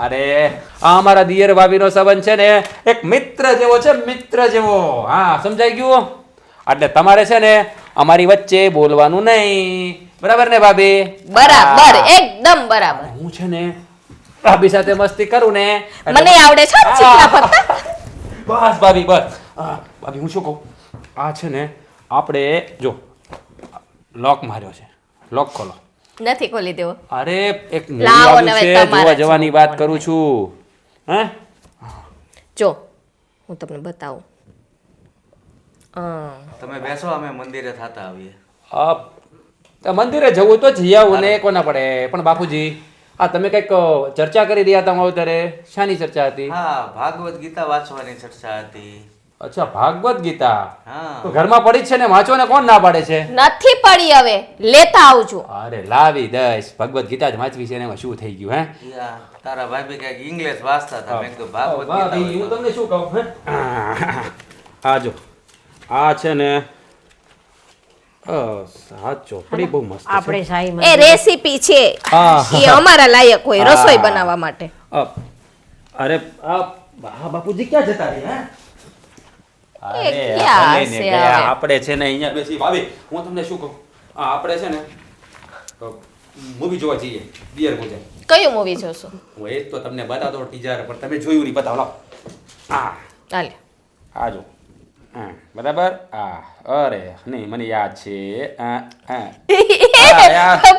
અરે આ અમારા દિયર ભાભીનો સંબંધ છે ને એક મિત્ર જેવો છે, મિત્ર જેવો. હા, સમજાઈ ગયું? એટલે તમારે છે ને અમારી વચ્ચે બોલવાનું નહીં, બરાબર ને ભાભી? બરાબર, હા. એકદમ બરાબર. હું છે ને ભાભી સાથે મસ્તી કરું ને એટલે- મને આવડે છે ને ચીકણા પત્તા. બસ ભાભી, બસ. ભાભી હું શું કહું, આ છે ને આપણે જો લોક માર્યો છે, લોક ખોલો. નથી ખોલી દેવો. અરે એક movie લાવો આવ્યું ને હવે છે, તમારા જોવા જવાની વાત જેવો કરું છું. હે જો હું તમને બતાવું. તમે બેસો, અમે મંદિરે થતા આવીએ. તો મંદિરે જવું તો જઈ આવું ને, કોના પડે. પણ બાપુજી, આ તમે કંઈક ચર્ચા કરી રહ્યા હતા અત્યારે, શાની ચર્ચા હતી? હા, ભાગવત ગીતા વાંચવાની ચર્ચા હતી. અચ્છા, ભાગવત ગીતા. હા. તો ઘરમાં પડી જ છે ને, વાંચો ને, કોણ ના પાડે છે? નથી પડી, હવે લેતા આવજો. અરે લાવી દઈશ, ભગવત ગીતા જ વાંચવી છે ને, એમાં શું થઈ ગયું? હે યા, તારા ભાભી કઈક ઇંગ્લિશ વાંચતા હતા. મેં કીધું ભાગવત ગીતા ભાભી, હું વાંચો. તમને શું કહું? હે? આ જો, આ છે ને આ ચોપડી બહુ મસ્ત છે. આપણે સાઈ એ રેસીપી છે, હા. એ અમારા લાયક હોય હા. રસોઈ બનાવવા માટે. અરે આ બાપુજી ક્યાં જતા રહ્યા? એ ક્યાં હશે હવે? આપણે છે ને અહીંયા બેસી. ભાભી, હું તમને શું કહું, આપણે છે ને મૂવી જોવા જઈએ, દિયર ભોજન. કયું મૂવી જોશો? હું એ જ તો તમને બતાવતો ટીઝર, પણ તમે જોયું નહીં. બતાવો, લાવો. ચાલે. આ જો. હા, બરાબર. અરે નહીં, મને યાદ છે.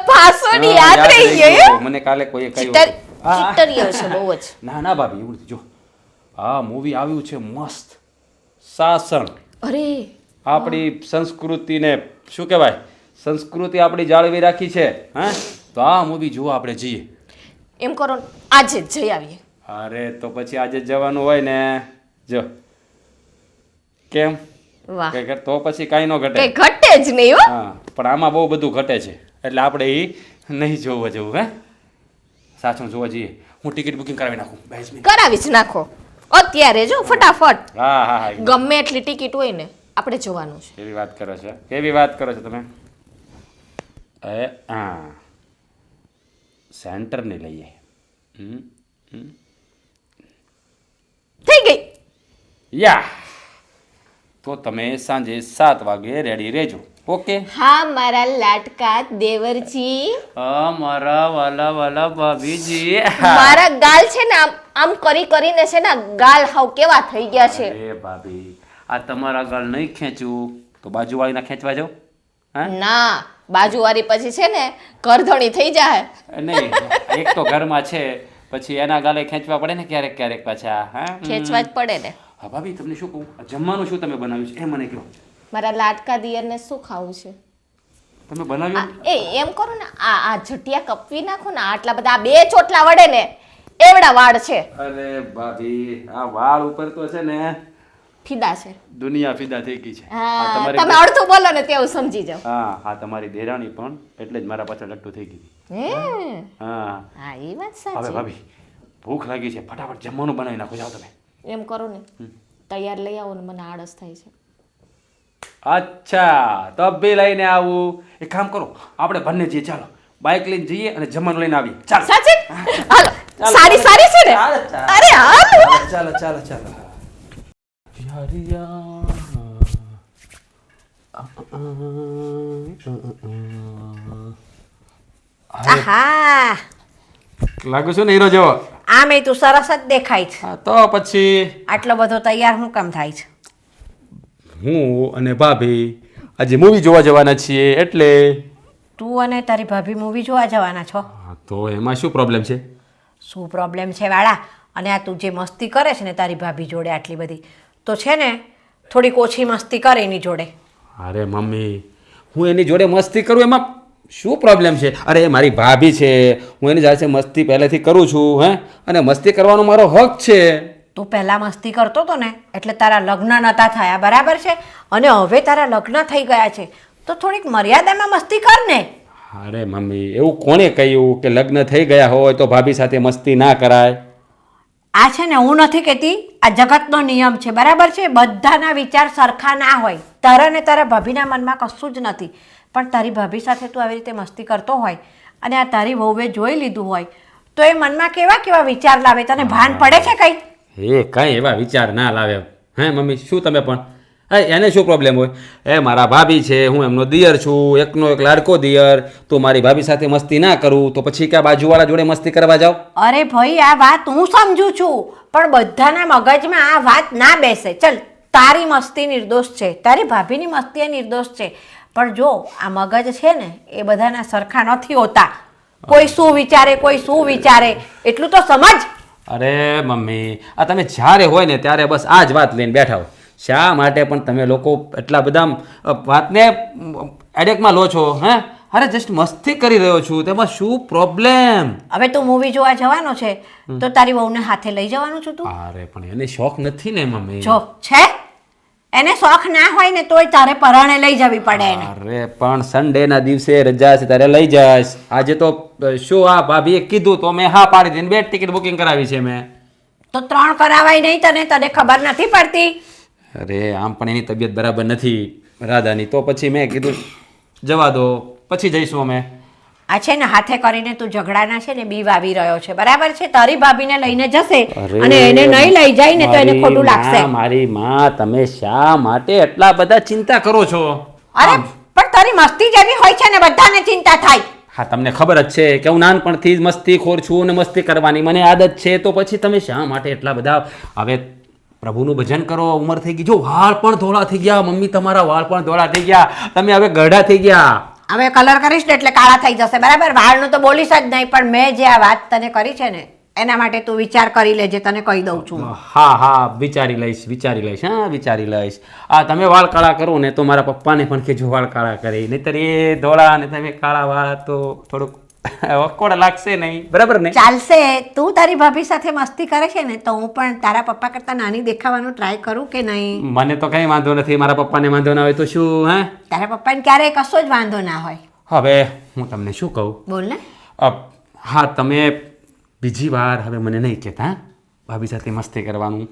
પાસોની યાદ રહી ગયો. મને કાલે કોઈએ કહ્યું ચિત્તર હતું. ચિત્તરીઓ છે બહુ જ. ના ભાભી, એવું નથી. જો આ મૂવી આવ્યું છે મસ્ત, શાસન. અરે આપણી સંસ્કૃતિને શું કહેવાય, સંસ્કૃતિ આપણી જાળવી રાખી છે. હા, તો આ મૂવી જોવા આપણે જઈએ. એમ કરો ને, આજે જ જઈ આવીએ. અરે તો પછી આજે જ જવાનું હોય ને. જો કેમ વાહ, કે તો પછી કાંઈ ન ઘટે. કઈ ઘટે જ નહીં હો. હા, પણ આમાં બહુ બધું ઘટે છે, એટલે આપણે એ નહીં જોવા જવું. હે, સાચું જોવા જઈએ. હું ટિકિટ બુકિંગ કરાવી નાખું. 22 મિનિટ. કરાવી જ નાખો અત્યારે, જો ફટાફટ. હા હા હા, ગમે એટલી ટિકિટ હોય ને, આપણે જવાનું છે. કેવી વાત કરો છો, કેવી વાત કરો છો તમે. હા, સેન્ટરની લઈએ. થઈ ગઈ. યા, તો તમે સાંજે 7 વાગે રેડી રહેજો. ઓકે? હા મારા લાટકા દેવરજી, મારા વાલા વાલા ભાભીજી. મારા ગાલ છે ને આમ આમ કરી કરીને છે ને ગાલ હાવ કેવા થઈ ગયા છે. અરે ભાભી, આ તમારા ગાલ નહીં ખેંચું તો બાજુવાળીના ખેંચવા જાઓ. હા, ના, બાજુવાળી પછી છે ને કરધણી થઈ જાય. નહીં, એક તો ઘરમાં છે, પછી એના ગાલે ખેંચવા પડે ને ક્યારેક ક્યારેક પાછા. હા, ખેંચવા જ પડે ને. હા ભાભી, તમને શું કહું, આ જમવાનું શું તમે બનાવ્યું છે એ મને કહો. મારા લાટકા દિયરને શું ખાવું છે? તમે બનાવ્યું? એ એમ કરો ને, આ જટિયા કપવી નાખો ને, આટલા બધા આ 2 ચોટલા વડે ને એવડા વાળ છે. અરે ભાભી, આ વાળ ઉપર તો છે ને ફીદા છે. દુનિયા ફિદા થઈ ગઈ છે. હા, તમારી તમે અડધું બોલો ને તેવું સમજી જાઓ. હા, તમારી દેરાણી પણ એટલે જ મારા પાછળ લટ્ટુ થઈ ગઈ. હે, હા, હા એ વાત હવે સાચી. ભાભી ભૂખ લાગી છે, ફટાફટ જમવાનું બનાવી નાખો. જાઓ તમે. એમ કરો ને, તૈયાર લઈ આવો ને, મને આળસ થાય છે. અચ્છા, તો બી લઈને આવું. એક કામ કરો, આપણે બંને જઈએ. ચાલો, બાઇક લઈને જઈએ અને જમવાનું લઈને આવીએ. ચાલો. સાચી? હાલો, સારી સારી છે ને? ચાલો, ચાલો. અરે હાલો. ચાલો ચાલો ચાલો. આહા, લાગુ છું ને હીરો જેવો? આમે તું સરસ જ દેખાય છે. હા, તો પછી આટલો બધો તૈયાર શું કામ થાય છે? હું અને ભાભી આજે મૂવી જોવા જવાના છીએ, એટલે. તું અને તારી ભાભી મૂવી જોવા જવાના છો? હા, તો એમાં શું પ્રોબ્લેમ છે? શું પ્રોબ્લેમ છે વાળા? અને આ તું જે મસ્તી કરે છે ને તારી ભાભી જોડે આટલી બધી, તો છે ને થોડીક ઓછી મસ્તી કરે એની જોડે. અરે મમ્મી, હું એની જોડે મસ્તી કરું એમાં શું પ્રોબ્લેમ છે? અરે એ મારી ભાભી છે, હું એની સાથે મસ્તી પહેલેથી કરું છું. હે, અને મસ્તી કરવાનો મારો હક છે. તું પહેલાં મસ્તી કરતો હતો ને એટલે તારા લગ્ન નહોતા થયા, બરાબર છે? અને હવે તારા લગ્ન થઈ ગયા છે, તો થોડીક મર્યાદામાં મસ્તી કર ને. અરે મમ્મી, એવું કોણે કહ્યું કે લગ્ન થઈ ગયા હોય તો ભાભી સાથે મસ્તી ના કરાય? આ છે ને, હું નથી કહેતી, આ જગતનો નિયમ છે, બરાબર છે? બધાના વિચાર સરખા ના હોય. તારા ને તારા ભાભીના મનમાં કશું જ નથી, પણ તારી ભાભી સાથે તું આવી રીતે મસ્તી કરતો હોય અને આ તારી વહુએ જોઈ લીધું હોય તો એ મનમાં કેવા કેવા વિચાર લાવે તને ભાન પડે છે કઈ એ કઈ એવા વિચાર ના લાવે હે મમ્મી શું તમે પણ એને શું પ્રોબ્લેમ હોય એ મારા ભાભી છે હું એમનો દિયર છું એકનો એક લાડકો દિયર તો મારી ભાભી સાથે મસ્તી ના કરું તો પછી ક્યાં બાજુવાળા જોડે મસ્તી કરવા જાવ અરે ભાઈ આ વાત હું સમજુ છું પણ બધાના મગજમાં આ વાત ના બેસે ચલ તારી મસ્તી નિર્દોષ છે તારી ભાભીની મસ્તી એ નિર્દોષ છે પણ જો આ મગજ છે ને એ બધાના સરખા નથી હોતા કોઈ શું વિચારે કોઈ શું વિચારે એટલું તો સમજ અરે મમ્મી આ તમે જ્યારે હોય ને ત્યારે બસ આ જ વાત લઈને બેઠા હો શા માટે પણ તમે લોકો એટલા બધા વાતને એડેકમાં લો છો હે અરે જસ્ટ મસ્તી કરી રહ્યો છું તેમાં શું પ્રોબ્લેમ હવે તું મૂવી જોવા જવાનો છે તો તારી વહુને હાથે લઈ જવાનું છું તું અરે પણ એને શોખ નથી ને મમ્મી જો છે એને શોખ ના હોય ને તોય તારે પરાણે લઈ જવી પડે એને અરે પણ સન્ડે ના દિવસે રજા છે ત્યારે લઈ જઈશ આજે તો શું આ ભાભીએ કીધું તો મેં હા પાડી દીધી બે ટિકિટ બુકિંગ કરાવી છે મેં તો 3 કરાવાય નહીં તને ખબર નથી પડતી અરે આમ પણ એની તબિયત બરાબર નથી રાધાની તો પછી મેં કીધું જવા દો પછી જઈશું અમે આ છે ને હાથે કરીને તું ઝઘડાના છે ને બીવ આવી રહ્યો છે બરાબર છે તારી ભાભીને લઈને જશે અને એને નહીં લઈ જાય ને તો એને ખોટું લાગશે મારી માં તમે શા માટે એટલા બધા ચિંતા કરો છો અરે પણ તારી મસ્તી જેવી હોય છે ને બધાને ચિંતા થાય હા તમને ખબર જ છે કે હું નાનપણથી જ મસ્તીખોર છું અને મસ્તી કરવાની મને આદત છે તો પછી તમે શા માટે એટલા બધા હવે પ્રભુનું ભજન કરો ઉંમર થઈ ગઈ જો વાળ પણ ધોળા થઈ ગયા મમ્મી તમારા વાળ પણ ધોળા થઈ ગયા તમે હવે ગઢા થઈ ગયા હવે કલર કરીશ ને એટલે કાળા થઈ જશે બરાબર વાળનું તો બોલીશ જ નહીં પણ મેં જે આ વાત તને કરી છે ને એના માટે તું વિચાર કરી લેજે તને કહી દઉં છું હા વિચારી લઈશ હા વિચારી લઈશ આ તમે વાળ કાળા કરો ને તો મારા પપ્પાને પણ કહેજો વાળ કાળા કરી નહીતર એ ધોળા ને તમે કાળા વાળ તો થોડુંક ઓકવર્ડ લાગશે નહીં બરાબર ને ચાલશે તું તારી ભાભી સાથે મસ્તી કરે છે ને તો હું પણ તારા પપ્પા કરતા નાની દેખાવાનું ટ્રાય કરું કે નહીં મને તો કઈ વાંધો નથી મારા પપ્પાને વાંધો ના હોય તો શું હે તારા પપ્પાને ક્યારેય કશો જ વાંધો ના હોય હવે હું તમને શું કહું બોલ ને હા તમે બીજી વાર હવે મને નહીં કહેતા ભાભી સાથે મસ્તી કરવાનું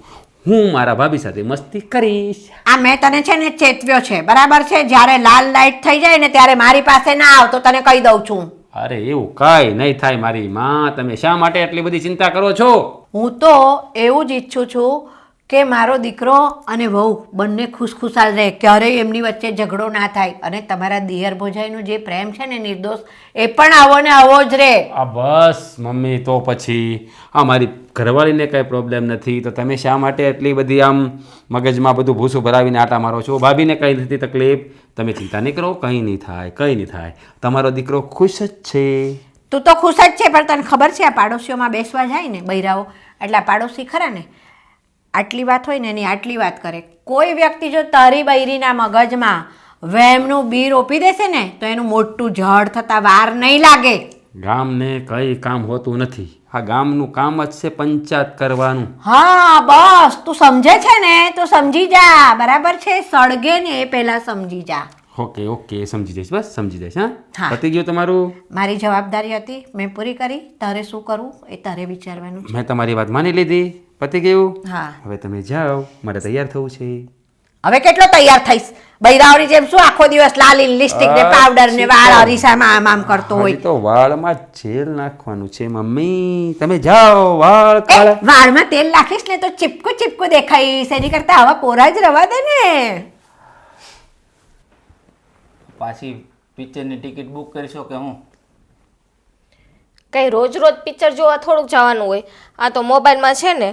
હું મારા ભાભી સાથે મસ્તી કરીશ આ મેં તને છે ને ચેતવ્યો છે બરાબર છે જ્યારે લાલ લાઈટ થઈ જાય ને ત્યારે મારી પાસે ના આવ તો તને કહી દઉં છું અરે એવું કઈ નહીં થાય મારી માં તમે શા માટે એટલી બધી ચિંતા કરો છો હું તો એવું જ ઈચ્છું છું કે મારો દીકરો અને વહુ બંને ખુશખુશાલ રહે ક્યારેય એમની વચ્ચે ઝઘડો ના થાય અને તમારા દિયર ભોજાઈનો જે પ્રેમ છે ને નિર્દોષ એ પણ આવો ને આવો જ રહે આ બસ મમ્મી તો પછી આ મારી ઘરવાળીને કંઈ પ્રોબ્લેમ નથી તો તમે શા માટે એટલી બધી આમ મગજમાં બધું ભૂસું ભરાવીને આટા મારો છો ભાભીને કંઈ નથી તકલીફ તમે ચિંતા નહીં કરો કંઈ નહીં થાય તમારો દીકરો ખુશ જ છે તું તો ખુશ જ છે પણ તને ખબર છે આ પાડોશીઓમાં બેસવા જાય ને બૈરાઓ એટલે આ પાડોશી ખરા ને આટલી વાત હોય ને એની આટલી વાત કરે કોઈ વ્યક્તિ જો તારી બૈરીના મગજમાં વહેમનું બી રોપી દેશે ને તો એનું મોટું ઝડ થતા વાર નહીં લાગે ગામને કંઈ કામ હોતું નથી આ ગામનું કામ જ છે પંચાયત કરવાનું હા બસ તું સમજે છે ને તો સમજી જા બરાબર છે સળગે ને એ પહેલા સમજી જા ઓકે સમજી જઈશ બસ સમજી જઈશ હા. હા પતી ગયું તમારું મારી જવાબદારી હતી મેં પૂરી કરી તારે શું કરવું એ તારે વિચારવાનું છે મેં તમારી વાત માની લીધી પતી ગયું હા હવે તમે જાઓ મારે તૈયાર થવું છે હવે કેટલો તૈયાર થઈશ બૈરાઓની જેમ શું આખો દિવસ લાલ લિપસ્ટિક ને પાવડર ને વાળ અરીસામાં આમ આમ કરતો હોય હજી તો વાળમાં જેલ નાખવાનું છે મમ્મી તમે જાઓ વાળ એ, કાળા વાળમાં તેલ નાખીશ ને તો ચીપકું દેખાઈશ એની કરતા હવે કોરા જ રવા દે ને પાછી પિક્ચરની ટિકિટ બુક કરીશો કે હું કંઈ રોજ પિક્ચર જોવા થોડુંક જવાનું હોય આ તો મોબાઈલમાં છે ને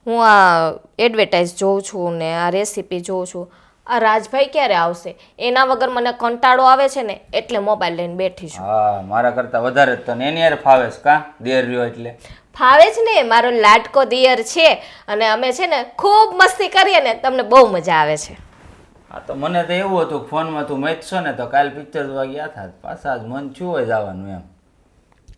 હું આ એડવર્ટાઇઝ જોઉં છું ને આ રેસીપી જોઉં છું આ રાજભાઈ ક્યારે આવશે એના વગર મને કંટાળો આવે છે ને એટલે મોબાઈલ લઈને બેઠી છું હા મારા કરતાં વધારે જ તને એની યાર ફાવે છે કાં દેર રહ્યો એટલે ફાવે જ ને મારો લાડકો દિયર છે અને અમે છે ને ખૂબ મસ્તી કરીએ ને તમને બહુ મજા આવે છે હા તો મને તો એવું હતું કે ફોનમાં તું મેચશો ને તો કાલ પિક્ચર જોવા ગયા હતા પાછા જ મન છું હોય જવાનું એમ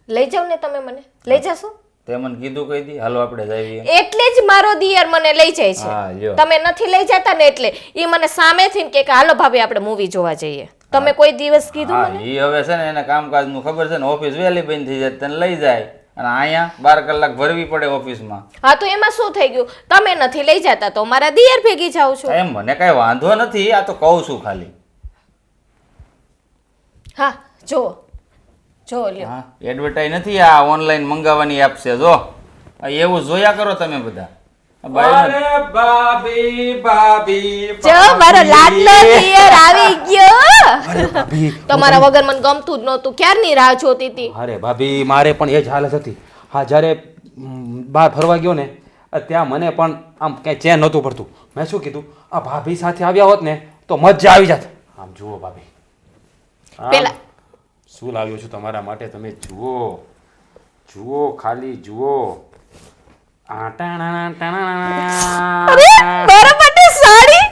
લઈ જાઓ ને તમે મને લઈ જશો તે મને કીધું કહી દી હાલો આપણે જઈએ એટલે જ મારો દિયર મને લઈ જાય હા, છે લ્યો. તમે નથી લઈ જતા ને એટલે એ મને સામેથી કે હાલો ભાભી આપણે મૂવી જોવા જઈએ તમે કોઈ દિવસ કીધું હા મને એ હવે છે ને એને કામકાજનું ખબર છે ને ઓફિસ વહેલી બંધ થઈ જાય તને લઈ જાય અને અહીંયા 12 કલાક ભરવી પડે ઓફિસમાં હા તો એમાં શું થઈ ગયું તમે નથી લઈ જતા તો મારા દિયર ભેગી જાઉં છું એમ મને કાંઈ વાંધો નથી આ તો કહું છું ખાલી હા જુઓ જો લ્યો હા એડવર્ટાઈઝ નથી, આ ઓનલાઈન મંગાવવાની એપ છે જો. આ એવું જોયા કરો તમે બધા. આ બાયોને- અરે ભાભી ભાભી જો મારો લાડલો દિયર આવી ગયો અરે ભાભી તમારા વગર મને ગમતું જ નહોતું, ક્યારની રાહ જોતી હતી. અરે ભાભી મારે પણ એ જ હાલત હતી. હા જ્યારે બહાર ફરવા ગયો ને ત્યાં મને પણ આમ ક્યાંય ચેન નહોતું પડતું. મેં શું કીધું આ ભાભી સાથે આવ્યા હોત ને તો મજા આવી જાત. આમ જુઓ ભાભી આમ પેલા શું લાવ્યો છું તમારા માટે, તમે જુઓ જુઓ ખાલી જુઓ. અરે મારા માટે સાડી,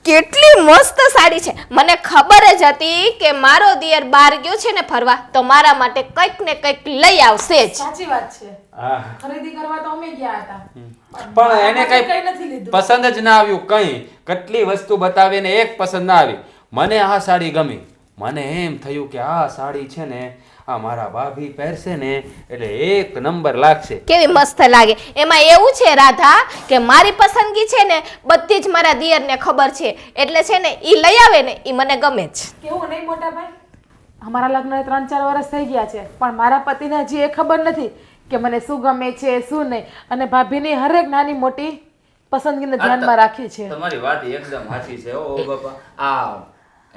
કેટલી મસ્ત સાડી છે. મને ખબર જ હતી કે મારો દિયર બહાર ગયો છે ને ફરવા તો મારા માટે કંઈક ને કંઈક લઈ આવશે જ. સાચી વાત છે. આહ, ખરીદી કરવા તો અમે ગયા હતા પણ એને કઈ કઈ નથી લીધું. પસંદ જ ના આવ્યું. કઈ કેટલી વસ્તુ બતાવીને એક પસંદ ના આવી. મને આ સાડી ગમી. મને એમ થયું કે આ સાડી છે ને આ મારા ભાભી પહેરશે ને એટલે એક નંબર લાગશે. કેવી મસ્ત લાગે. એમાં એવું છે રાધા કે મારી પસંદગી છે ને બધી જ મારા દિયરને ખબર છે, એટલે છે ને ઈ લઈ આવે ને ઈ મને ગમે જ. કેવું નહીં મોટા ભાઈ, અમારા લગ્નને 3-4 વર્ષ થઈ ગયા છે પણ મારા પતિને હજી એ ખબર નથી કે મને શું ગમે છે શું નહીં, અને ભાભીની હરેક નાની મોટી પસંદગીને ધ્યાનમાં રાખી છે. તમારી વાત એકદમ સાચી છે ઓ બાપા. આ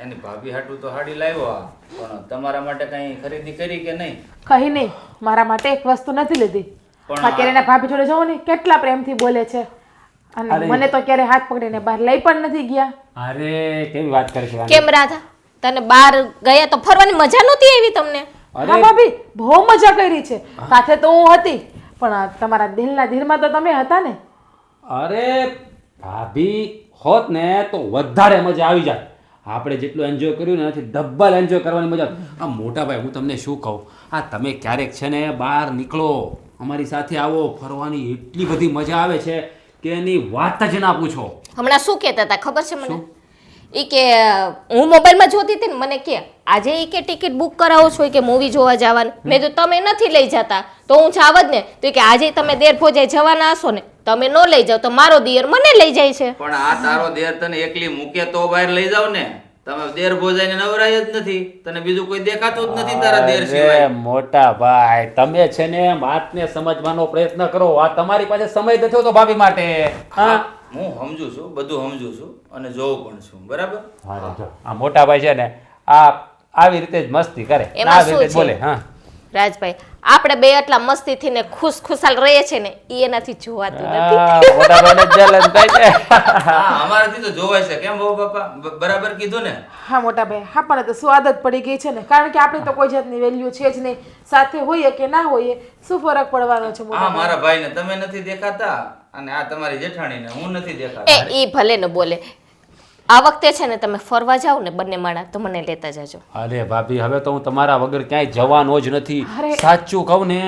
એની ભાભી હાટું તો હાડી લાવ્યો આ, પણ તમારા માટે કઈ ખરીદી કરી કે નહીં? કહી નહીં, મારા માટે એક વસ્તુ નથી લીધી. પણ અત્યારે એના ભાભી જોડે જવો ને કેટલા પ્રેમથી બોલે છે, અને અરે. મને તો ક્યારે હાથ પકડીને બહાર લઈ પણ નથી ગયા. અરે કેવી વાત કરે છે કેમ રાધા, તને બહાર ગયા તો ફરવાની મજા નહોતી આવી તમને? હા ભાભી, બહુ મજા કરી છે. સાથે તો હું હતી પણ તમારા દિલના ધીરમાં તો તમે હતા ને. અરે ભાભી હોત ને તો વધારે મજા આવી જાય. આપણે જેટલું એન્જોય કર્યું ને એનાથી ડબલ એન્જોય કરવાની મજા આવે. આ મોટા ભાઈ હું તમને શું કહું, આ તમે ક્યારેક છે ને બહાર નીકળો અમારી સાથે આવો, ફરવાની એટલી બધી મજા આવે છે કે એની વાત જ ના પૂછો. હમણાં શું કહેતા હતા ખબર છે મને? ઈ કે હું મોબાઈલમાં જોતી હતી ને મને કે આજે ઈ કે ટિકિટ બુક કરાવો છો કે મૂવી જોવા જવાનું. મેં તો તમે નથી લઈ જતા તો હું જાવ જ ને. તો ઈ કે આજે તમે દેર ભોજાઈ જવાના હશો ને, તમે ન લઈ જાવ તો મારો દિયર મને લઈ જાય છે. પણ આ તારો દેર તને એકલી મૂકે તો બહાર લઈ જાવ ને. તમે દેર ભોજાઈને નવરાય જ નથી, તને બીજું કોઈ દેખાતું જ નથી તારા દેર સિવાય. અરે મોટા ભાઈ તમે છે ને વાતને સમજવાનો પ્રયત્ન કરો. આ તમારી પાસે સમય નથી હોતો ભાભી માટે. હા હું સમજુ છું, બધું સમજુ છું અને જોઉં પણ છું, બરાબર? હા જો આ મોટા ભાઈ છે ને આ આવી રીતે જ મસ્તી કરે, એમાં આવી રીતે જ શું બોલે. છે? હા રાજભાઈ, આપણે બે એટલા મસ્તીથી ને ખુશખુશાલ રહીએ છે ને ઈ એનાથી જોવાતું નથી. આ મોટા ભાઈને જલન થાય છે. હા અમારાથી તો જોવાય છે. કેમ બહુ બાપા, બરાબર કીધું ને? હા મોટા ભાઈ, હા પણ તો શું આદત પડી ગઈ છે ને, કારણ કે આપણે તો કોઈ જાતની વેલ્યુ છે જ નહીં. સાથે હોઈએ કે ના હોઈએ શું ફરક પડવાનો છે મોટા હા ભાઈ? મારા ભાઈને તમે નથી દેખાતા અને આ તમારી જેઠાણીને હું નથી દેખાતો. ઈ ભલે ને બોલે. આ વખતે છે ને તમે ફરવા જાઓ ને બંને માણા તો મને લેતા જાજો. અરે ભાભી હવે તો હું તમારા વગર ક્યાંય જવાનો જ નથી. અરે. સાચું કહું ને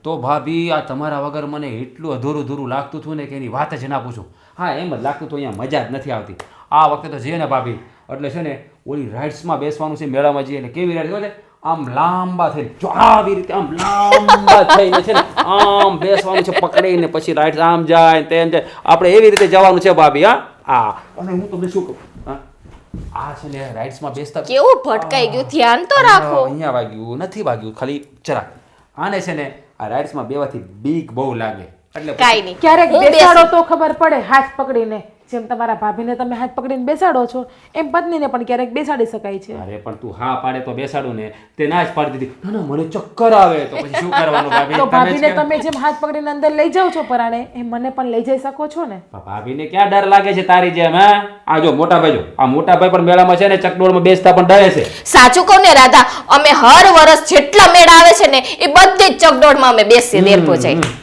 તો ભાભી આ તમારા વગર મને એટલું અધૂરું અધૂરું લાગતું હતું ને કે એની વાત જ ના પૂછું. હા એમ જ લાગતું હતું, અહીંયા મજા જ નથી આવતી. આ વખતે તો જઈએ ને ભાભી એટલે છે ને ઓલી રાઇડ્સમાં બેસવાનું છે મેળામાં જઈએ એટલે કેવી રાઇડ હોય આમ લાંબા થઈને જો આવી રીતે આમ લાંબા થઈને છે ને આમ બેસવાનું છે પકડીને, પછી રાઇડ્સ આમ જાય તેમ જાય. આપણે એવી રીતે જવાનું છે ભાભી. હા અને હું તમને શું કહું, હા આ છે ને રાઇડ્સમાં બેસતા કેવું ભટકાઈ ગયું, ધ્યાન તો રાખો. અહીંયા વાગ્યું નથી, વાગ્યું ખાલી જરાક. આને છે ને આ રાઇડ્સમાં બેવાથી બીક બહુ લાગે એટલે કાઈ નહીં, ક્યારેક હું બેસાડો બેસું. તો ખબર પડે હાથ પકડીને. જેમ તમારા ભાભીને તમે હાથ પકડીને બેસાડો છો એમ પત્નીને પણ ક્યારેક બેસાડી શકાય છે. અરે પણ તું હા પાડે તો બેસાડું ને, તે ના જ પાડી દીધી. ના ના મને ચક્કર આવે તો પછી શું કરવાનું ભાભી? તો તમે જ ભાભીને કહો. તમે જેમ હાથ પકડીને અંદર લઈ જાઓ છો પરાણે એમ મને પણ લઈ જઈ શકો છો ને. ભાભીને ક્યાં ડર લાગે છે તારી જેમ? હા આ જો મોટા ભાઈ, જો આ મોટા ભાઈ પણ મેળામાં છે ને ચકડોળમાં બેસતા પણ ડરે છે. સાચું કહું ને રાધા, અમે હર વર્ષ જેટલા મેળા આવે છે ને એ બધી જ ચકડોળમાં અમે બેસીએ દેર પહોંચાઈ.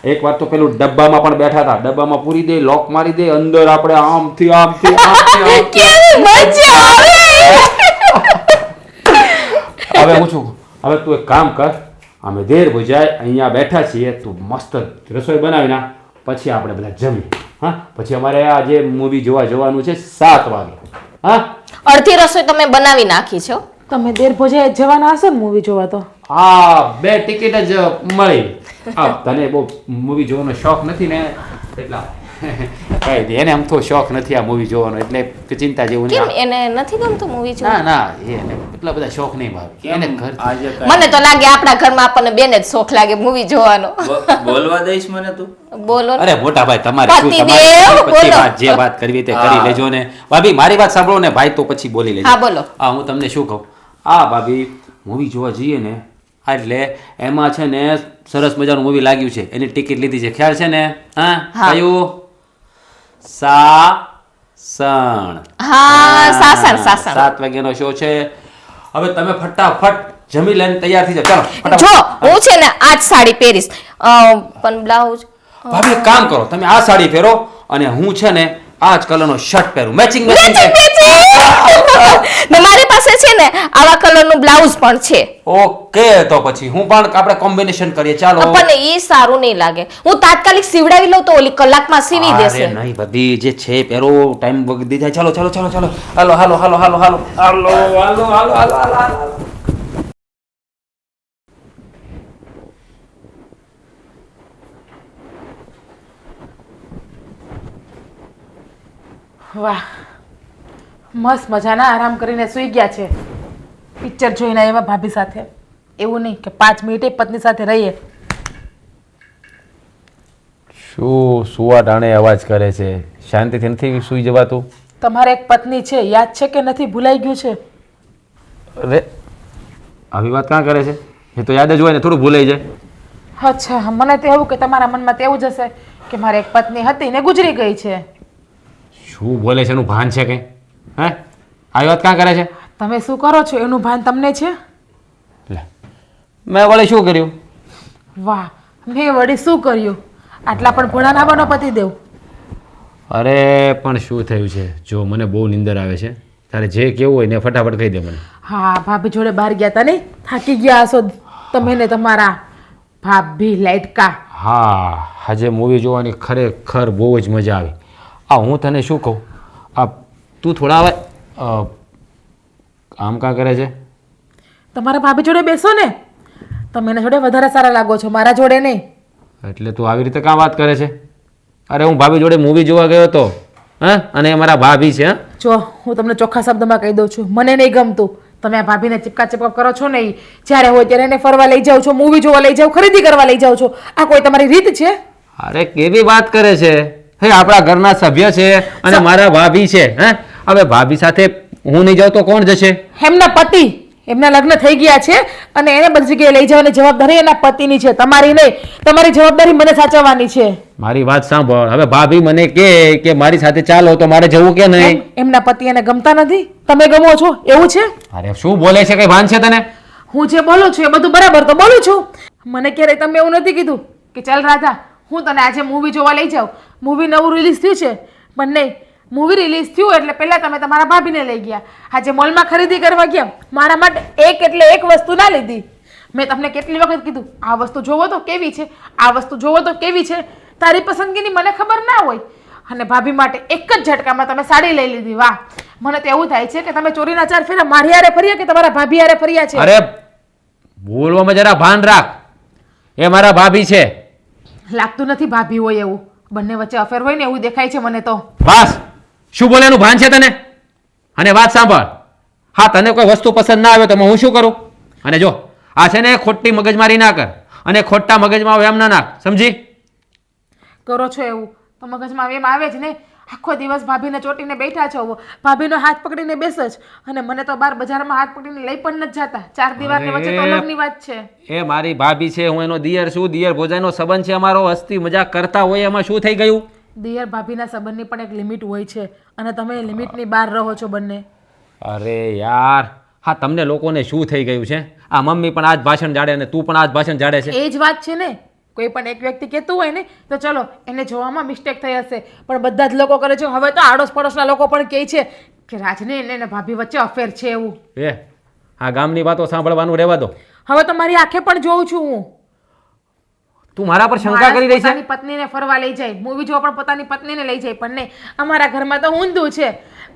એક વાર તો પેલું ડબ્બામાં પણ બેઠા હતા. ડબ્બામાં પૂરી દે, લોક મારી દે, અંદર આપણે આમથી આમથી આમથી આમ. કેવી મજા આવે. હવે હું છું, હવે તું એક કામ કર, અમે દેર ભુજાય અહીંયા બેઠા છીએ, તું મસ્ત રસોઈ બનાવી ના, પછી આપણે બધા જમીએ. હા પછી અમારે આ જે મૂવી જોવા જવાનું છે 7 વાગે. હા અડધી રસોઈ તમે બનાવી નાખી છે હો. તમે દેર ભોજાએ જવાના હશો ને મૂવી જોવા તો? હા 2 ટિકિટ જ મળી. હા તને બહુ મૂવી જોવાનો શોખ નથી ને એટલા. કઈ દે એને આમ તો શોખ નથી આ મૂવી જોવાનો એટલે કે ચિંતા જેવું કેમ નહીં એને નથી ગમતું મૂવી ના જોવું? ના એને એટલા બધા શોખ નહીં ભાવે એને ઘર આજે મને તો લાગે આપણા ઘરમાં આપણને બેને જ શોખ લાગે મૂવી જોવાનો. બોલવા દઈશ મને તું? બોલો ને. અરે મોટા ભાઈ તમારે શું પતિદેવ, તમારી પતિ બોલો. વાત જે વાત કરવી તે કરી લેજો ને ભાભી મારી વાત સાંભળો ને ભાઈ તો પછી બોલી લેજો હા, બોલો. હા હું તમને શું કહું આ ભાભી મૂવી જોવા જઈએ ને એટલે એમાં છે ને સરસ મજાનું મૂવી લાગ્યું છે એની ટિકિટ લીધી છે ખ્યાલ છે ને હા હા. કયું સાસણ હા, સાસણ સાસણ. 7 વાગ્યાનો શો છે હવે તમે ફટાફટ જમી લઈને તૈયાર થઈ જાઓ ચાલો જો ફટાફટ. હું છે ને આ જ સાડી પહેરીશ પણ બ્લાઉઝ ભાભી એક કામ કરો તમે આ સાડી પહેરો અને હું છે ને આ જ કલરનો શર્ટ પહેરું મેચિંગ મેચિંગ ને મારી પાસે છે ને આવા કલરનું બ્લાઉઝ પણ છે. ઓકે તો પછી હું પણ આપણે કોમ્બિનેશન કરીએ ચાલો પણ એ સારું નહીં લાગે. હું તાત્કાલિક સીવડાવી લઉં તો ઓલી કલાકમાં સીવી અરે દેશે. નહીં ભાભી જે છે પહેરો ટાઈમ વગડી જાય ચાલો ચાલો ચાલો ચાલો હાલો હાલો હાલો હાલો હાલો હાલો હાલો હાલો હાલો હાલો વાહ, મસ્ત મજાના આરામ કરીને સૂઈ ગયા છે. પિક્ચર જોઈને આવ્યા ભાભી સાથે. એવું નહીં કે 5 મિનિટે પત્ની સાથે રહીએ. શું સુવા ટાણે અવાજ કરે છે શાંતિથી નથી સુઈ જવાતું તમારે એક પત્ની છે, યાદ છે કે નથી? ભૂલાઈ ગયું છે? અરે આવી વાત કાં કરે છે એ તો યાદ જ હોય ને થોડું ભૂલાઈ જાય અચ્છા, મને તો એવું કે તમારા મનમાં તો એવું જ હશે કે મારે એક પત્ની હતી ને ગુજરી ગઈ છે. શું બોલે છે એનું ભાન છે કંઈ હે આવી વાત કાં કરે છે તમે શું કરો છો એનું ભાન તમને છે? લે મેં વળી શું કર્યું વાહ, મેં વળી શું કર્યું? આટલા પણ ભોળા ના બનો પતિદેવ. અરે પણ શું થયું છે જો મને બહુ નીંદર આવે છે તારે જે કેવું હોય ને ફટાફટ કહી દે મને હા, ભાભી જોડે બહાર ગયા હતા નહીં? થાકી ગયા હશો તમે ને તમારા ભાભી લાઈટકા. હા આજે મૂવી જોવાની ખરેખર બહુ જ મજા આવી આ હું તને શું કહું આ તું થોડા હવે આમ કાં કરે છે તમારા ભાભી જોડે બેસો ને, તમે એના જોડે વધારે સારા લાગો છો, મારા જોડે નહીં. એટલે તું આવી રીતે કાં વાત કરે છે અરે હું ભાભી જોડે મૂવી જોવા ગયો હતો હા અને એ મારા ભાભી છે હા જો હું તમને ચોખ્ખા શબ્દમાં કહી દઉં છું, મને નહીં ગમતું તમે આ ભાભીને ચિપકા ચિપકા કરો છો ને. જ્યારે હોય ત્યારે એને ફરવા લઈ જાઓ છો, મૂવી જોવા લઈ જાઓ, ખરીદી કરવા લઈ જાઓ છો. આ કોઈ તમારી રીત છે? અરે કેવી વાત કરે છે હે આપણા ઘરના સભ્ય છે અને મારા ભાભી છે હે હવે ભાભી સાથે હું નહીં જાઉં તો કોણ જશે એમના પતિ, એમના લગ્ન થઈ ગયા છે અને એને બધી જગ્યાએ લઈ જવાની જવાબદારી એના પતિની છે, તમારી નહીં. તમારી જવાબદારી મને સાચવવાની છે. મારી વાત સાંભળ હવે ભાભી મને કે મારી સાથે ચાલો તો મારે જવું કે નહીં એમના પતિ એને ગમતા નથી, તમે ગમો છો એવું છે? અરે શું બોલે છે કઈ ભાન છે તને હું જે બોલું છું એ બધું બરાબર તો બોલું છું. મને ક્યારેય તમે એવું નથી કીધું કે ચાલ રાધા હું તને આજે મૂવી જોવા લઈ જાઉં. મૂવી નવું રિલીઝ થયું છે પણ નહીં, મૂવી રિલીઝ થયું એટલે પહેલાં તમે તમારા ભાભીને લઈ ગયા. આજે મોલમાં ખરીદી કરવા ગયા, મારા માટે એક એટલે એક વસ્તુ ના લીધી. મેં તમને કેટલી વખત કીધું આ વસ્તુ જોવો તો કેવી છે, આ વસ્તુ જોવો તો કેવી છે. તારી પસંદગીની મને ખબર ના હોય અને ભાભી માટે એક જ ઝટકામાં તમે સાડી લઈ લીધી. વાહ, મને તો એવું થાય છે કે તમે ચોરીના 4 ફેરા મારી હારે ફર્યા કે તમારા ભાભી હારે ફર્યા છે. અરે બોલવામાં જરા ભાન રાખ એ મારા ભાભી છે લાગતું નથી ભાભી હોય એવું, બંને વચ્ચે અફેર હોય ને એવું દેખાય છે મને તો. બસ શું બોલે એનું ભાન છે તને અને વાત સાંભળ હા તને કોઈ વસ્તુ પસંદ ના આવે તો હું શું કરું અને જો આ છે ને ખોટી મગજમારી ના કર અને ખોટા મગજમાં એમ ના નાખ સમજી કરો છો એવું તો મગજમાં એમ આવે જ નહીં. આખો દિવસ ભાભીને ચોટીને બેઠા છો, ભાભીનો હાથ પકડીને બેસ જ અને મને તો બાર બજારમાં હાથ પકડીને લઈ પણ નથી જતા. 4 દિવારની વચ્ચે તો અલગની વાત છે. એ મારી ભાભી છે હું એનો દિયર છું દિયર ભોજાઈનો સંબંધ છે અમારો હસ્તી મજાક કરતા હોય એમાં શું થઈ ગયું દિયર ભાભીના સંબંધની પણ એક લિમિટ હોય છે અને તમે લિમિટની બહાર રહો છો બંને. અરે યાર હા તમને લોકોને શું થઈ ગયું છે આ મમ્મી પણ આજ ભાષણ જાડે અને તું પણ આજ ભાષણ જાડે છે એ જ વાત છે ને, કોઈ પણ એક વ્યક્તિ કહેતું હોય ને તો ચલો એને જોવામાં મિસ્ટેક થઈ હશે પણ બધા જ લોકો કરે છે. હવે તો આડોશ પડોશના લોકો પણ કહે છે કે રાજને એને ભાભી વચ્ચે અફેર છે એવું. એ આ ગામની વાતો સાંભળવાનું રહેવા દો હવે તો મારી આંખે પણ જોઉં છું હું. તું મારા પર શંકા માણસ કરી રહી છે? પોતાની પત્નીને ફરવા લઈ જાય, મૂવી જોવા પણ પોતાની પત્નીને લઈ જાય, પણ નહીં, અમારા ઘરમાં તો ઊંધું છે.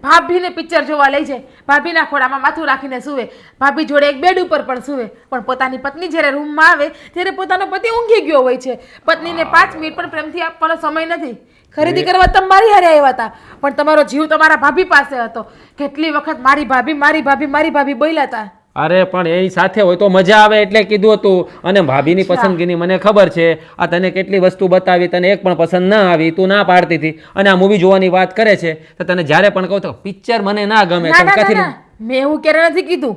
ભાભીને પિક્ચર જોવા લઈ જાય, ભાભીના ખોળામાં માથું રાખીને સૂવે, ભાભી જોડે એક બેડ ઉપર પણ સૂવે, પણ પોતાની પત્ની જ્યારે રૂમમાં આવે ત્યારે પોતાનો પતિ ઊંઘી ગયો હોય છે. પત્નીને 5 મિનિટ પણ પ્રેમથી આપવાનો સમય નથી. ખરીદી કરવા તમે મારી હારે આવ્યા હતા, પણ તમારો જીવ તમારા ભાભી પાસે હતો. કેટલી વખત મારી ભાભી મારી ભાભી મારી ભાભી બોલ્યા હતા. અરે પણ એની સાથે હોય તો મજા આવે એટલે કીધું હતું. અને ભાભીની પસંદગીની મને ખબર છે. આ તને કેટલી વસ્તુ બતાવી, તને એક પણ પસંદ ના આવી, તું ના પાડતી હતી. અને આ મૂવી જોવાની વાત કરે છે તો તને જ્યારે પણ કહું તો પિક્ચર મને ના ગમે ના, તો ના, કથી ના, મેં એવું ક્યારે નથી કીધું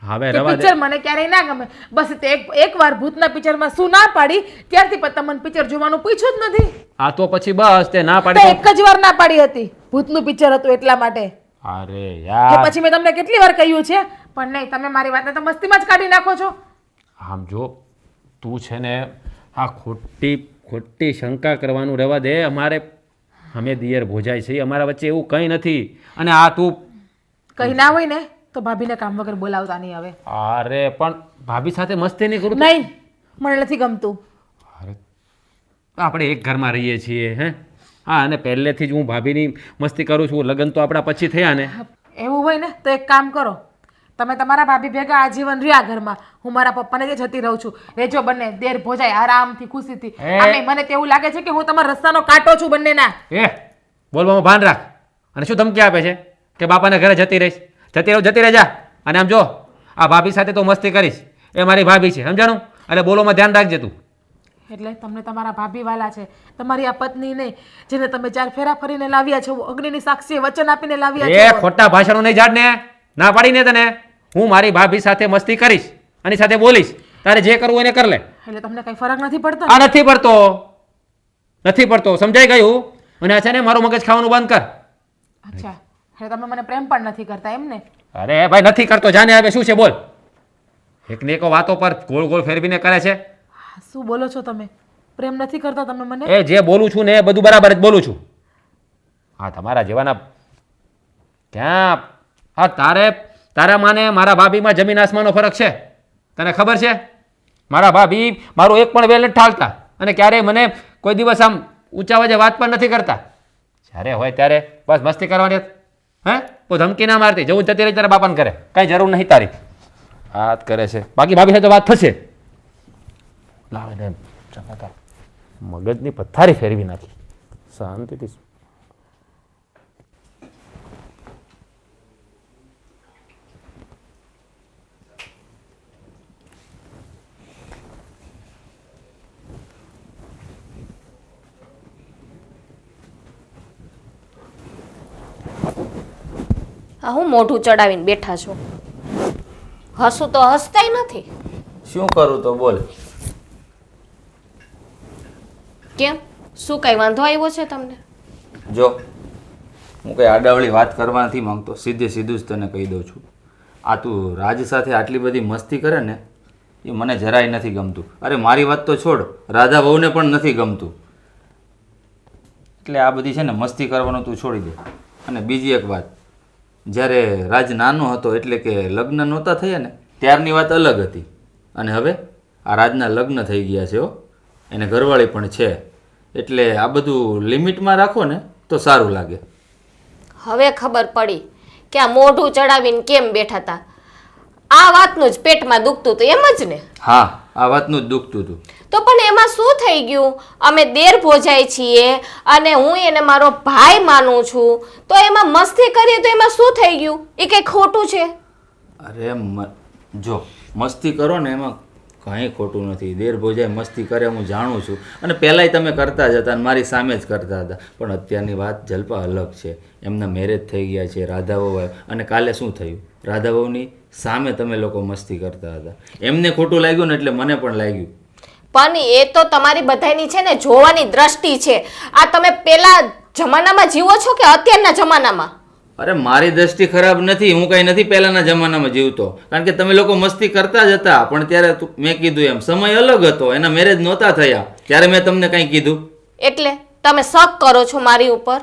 હવે કે રવા દે. પિક્ચર મને ક્યારેય ના ગમે. બસ તે એકવાર ભૂતના પિક્ચરમાં શું ના પાડી ત્યારથી પછી તમને પિક્ચર જોવાનું પૂછ્યું જ નથી. આ તો પછી બસ તે ના તો પાડી એક જ વાર ના પાડી હતી, ભૂતનું પિક્ચર હતું એટલા માટે. અરે કે યાર પછી મેં તમને કેટલી વાર કહ્યું છે, પણ નહીં, તમે મારી વાતને તો મસ્તીમાં જ કાઢી નાખો છો. આમ જો તું છે ને આ ખોટી શંકા કરવાનું રહેવા દે. અમે દિયર ભોજાય છે, અમારા વચ્ચે એવું કંઈ નથી. અને આ તું કઈ ના હોય ને તો ભાભીને કામ વગર બોલાવતા નહીં હવે. અરે પણ ભાભી સાથે મસ્તી નહીં કરું. નહીં, મને નથી ગમતું. અરે આપણે એક ઘરમાં રહીએ છીએ હે. હા, અને પહેલેથી જ હું ભાભીની મસ્તી કરું છું. લગ્ન તો આપણા પછી થયા ને. એવું હોય ને તો એક કામ કરો, તમે તમારા ભાભી ભેગા આજીવન રહ્યા ઘરમાં, હું મારા પપ્પાને જે જતી રહું છું. રહેજો બંને દેર ભોજાય આરામથી ખુશીથી. આમે મને તો એવું લાગે છે કે હું તમારા રસ્તાનો કાંટો છું બંનેના. બોલવામાં ભાન રાખ. અને શું ધમકી આપે છે કે બાપાને ઘરે જતી રહીશ? જતી રહેજા. અને આમ જો આ ભાભી સાથે તો મસ્તી કરીશ, એ મારી ભાભી છે, સમજાણું? એટલે બોલોમાં ધ્યાન રાખજે તું. એટલે તમને તમારા ભાભી વાલા છે, તમારી આ પત્ની નહીં, જેને તમે 4 ફેરા ફરીને લાવ્યા છો, અગ્નિની સાક્ષીએ વચન આપીને લાવ્યા છો. ખોટા ભાષણો નહીં ઝાડ ને. ના પાડીને તને. હું મારી ભાભી સાથે મસ્તી કરીશ, આની સાથે બોલીશ. તારે જે કરવું એને કર લે. એટલે તમને કઈ ફરક નથી પડતો? આ નથી પડતો, સમજાઈ ગયું? અને આ છે ને મારું મગજ ખાવાનું બંધ કર. અચ્છા, એટલે તમે મને પ્રેમ પણ નથી કરતા એમ ને? અરે ભાઈ નથી કરતો, જાને હવે શું છે બોલ. એકને એક વાતો પર ગોળ ગોળ ફેરવીને કરે છે. શું બોલો છો તમે? પ્રેમ નથી કરતા તમે મને? એ જે બોલું છું ને એ બધું બરાબર જ બોલું છું. હા, તમારા જેવાના ક્યાં. હા, તારા માને મારા ભાભીમાં જમીન આસમાનનો ફરક છે. તને ખબર છે? મારા ભાભી મારું એક પણ વેલ નથી ઠાલતા, અને ક્યારેય મને કોઈ દિવસ આમ ઊંચા અવાજે વાત પણ નથી કરતા. જ્યારે હોય ત્યારે બસ મસ્તી કરવાની. હે, કોઈ ધમકી ના મારતી, જવું જતી રહી તારા બાપાને કરે, કાંઈ જરૂર નહીં તારી. વાત કરે છે, બાકી ભાભી સાથે વાત થશે. લાવે ને મગજની પથ્થારી ફેરવી નાખી. શાંતિથી. આ હું મોઢું ચડાવીને બેઠા છો? હસું તો હસતાય નથી. શું કરું તો બોલ. કેમ, શું કઈ વાંધો આવ્યો છે તમને? જો હું કઈ આડાવળી વાત કરવા નથી માંગતો, સીધું જ તને કહી દઉં છું. આ તું રાજ સાથે આટલી બધી મસ્તી કરે ને એ મને જરાય નથી ગમતું. અરે મારી વાત તો છોડ, રાધા વહુને પણ નથી ગમતું. એટલે આ બધી છે ને મસ્તી કરવાનું તું છોડી દે. અને બીજી એક વાત, જ્યારે રાજ નાનો હતો એટલે કે લગ્ન નહોતા થયા ને ત્યારની વાત અલગ હતી. અને હવે આ રાજના લગ્ન થઈ ગયા છે હો, એને ઘરવાળી પણ છે. એટલે આ બધું લિમિટમાં રાખો ને તો સારું લાગે. હવે ખબર પડી કે આ મોઢું ચડાવીને કેમ બેઠા હતા. આ વાતનું જ પેટમાં દુખતું હતું એમ જ ને? હા, આ વાતનું જ દુખતું હતું. તો પણ એમાં શું થઈ ગયું? અમે દેર ભોજાય છીએ અને હું એને મારો ભાઈ માનું છું, તો એમાં મસ્તી કરીએ તો એમાં શું થઈ ગયું? એ કંઈ ખોટું છે? અરે જો મસ્તી કરો ને એમાં કંઈ ખોટું નથી. દેર ભોજાય મસ્તી કરે હું જાણું છું, અને પહેલાંય તમે કરતા જ હતા અને મારી સામે જ કરતા હતા. પણ અત્યારની વાત જલપા અલગ છે. એમના મેરેજ થઈ ગયા છે, રાધા વહુ. અને કાલે શું થયું? રાધા વહુની સામે તમે લોકો મસ્તી કરતા હતા. એમને ખોટું લાગ્યું ને એટલે મને પણ લાગ્યું. પણ એ તો તમારી બધાની છે ને જોવાની દ્રષ્ટિ છે. આ તમે પેલા જમાનામાં જીવો છો કે અત્યારના જમાનામાં? અરે મારી દ્રષ્ટિ ખરાબ નથી, હું કઈ નથી પહેલાના જમાનામાં જીવતો. કારણ કે તમે લોકો મસ્તી કરતા જ હતા. પણ ત્યારે મેં કીધું એમ સમય અલગ હતો, એના મેરેજ નહોતા થયા ત્યારે મેં તમને કંઈ કીધું? એટલે તમે શક કરો છો મારી ઉપર?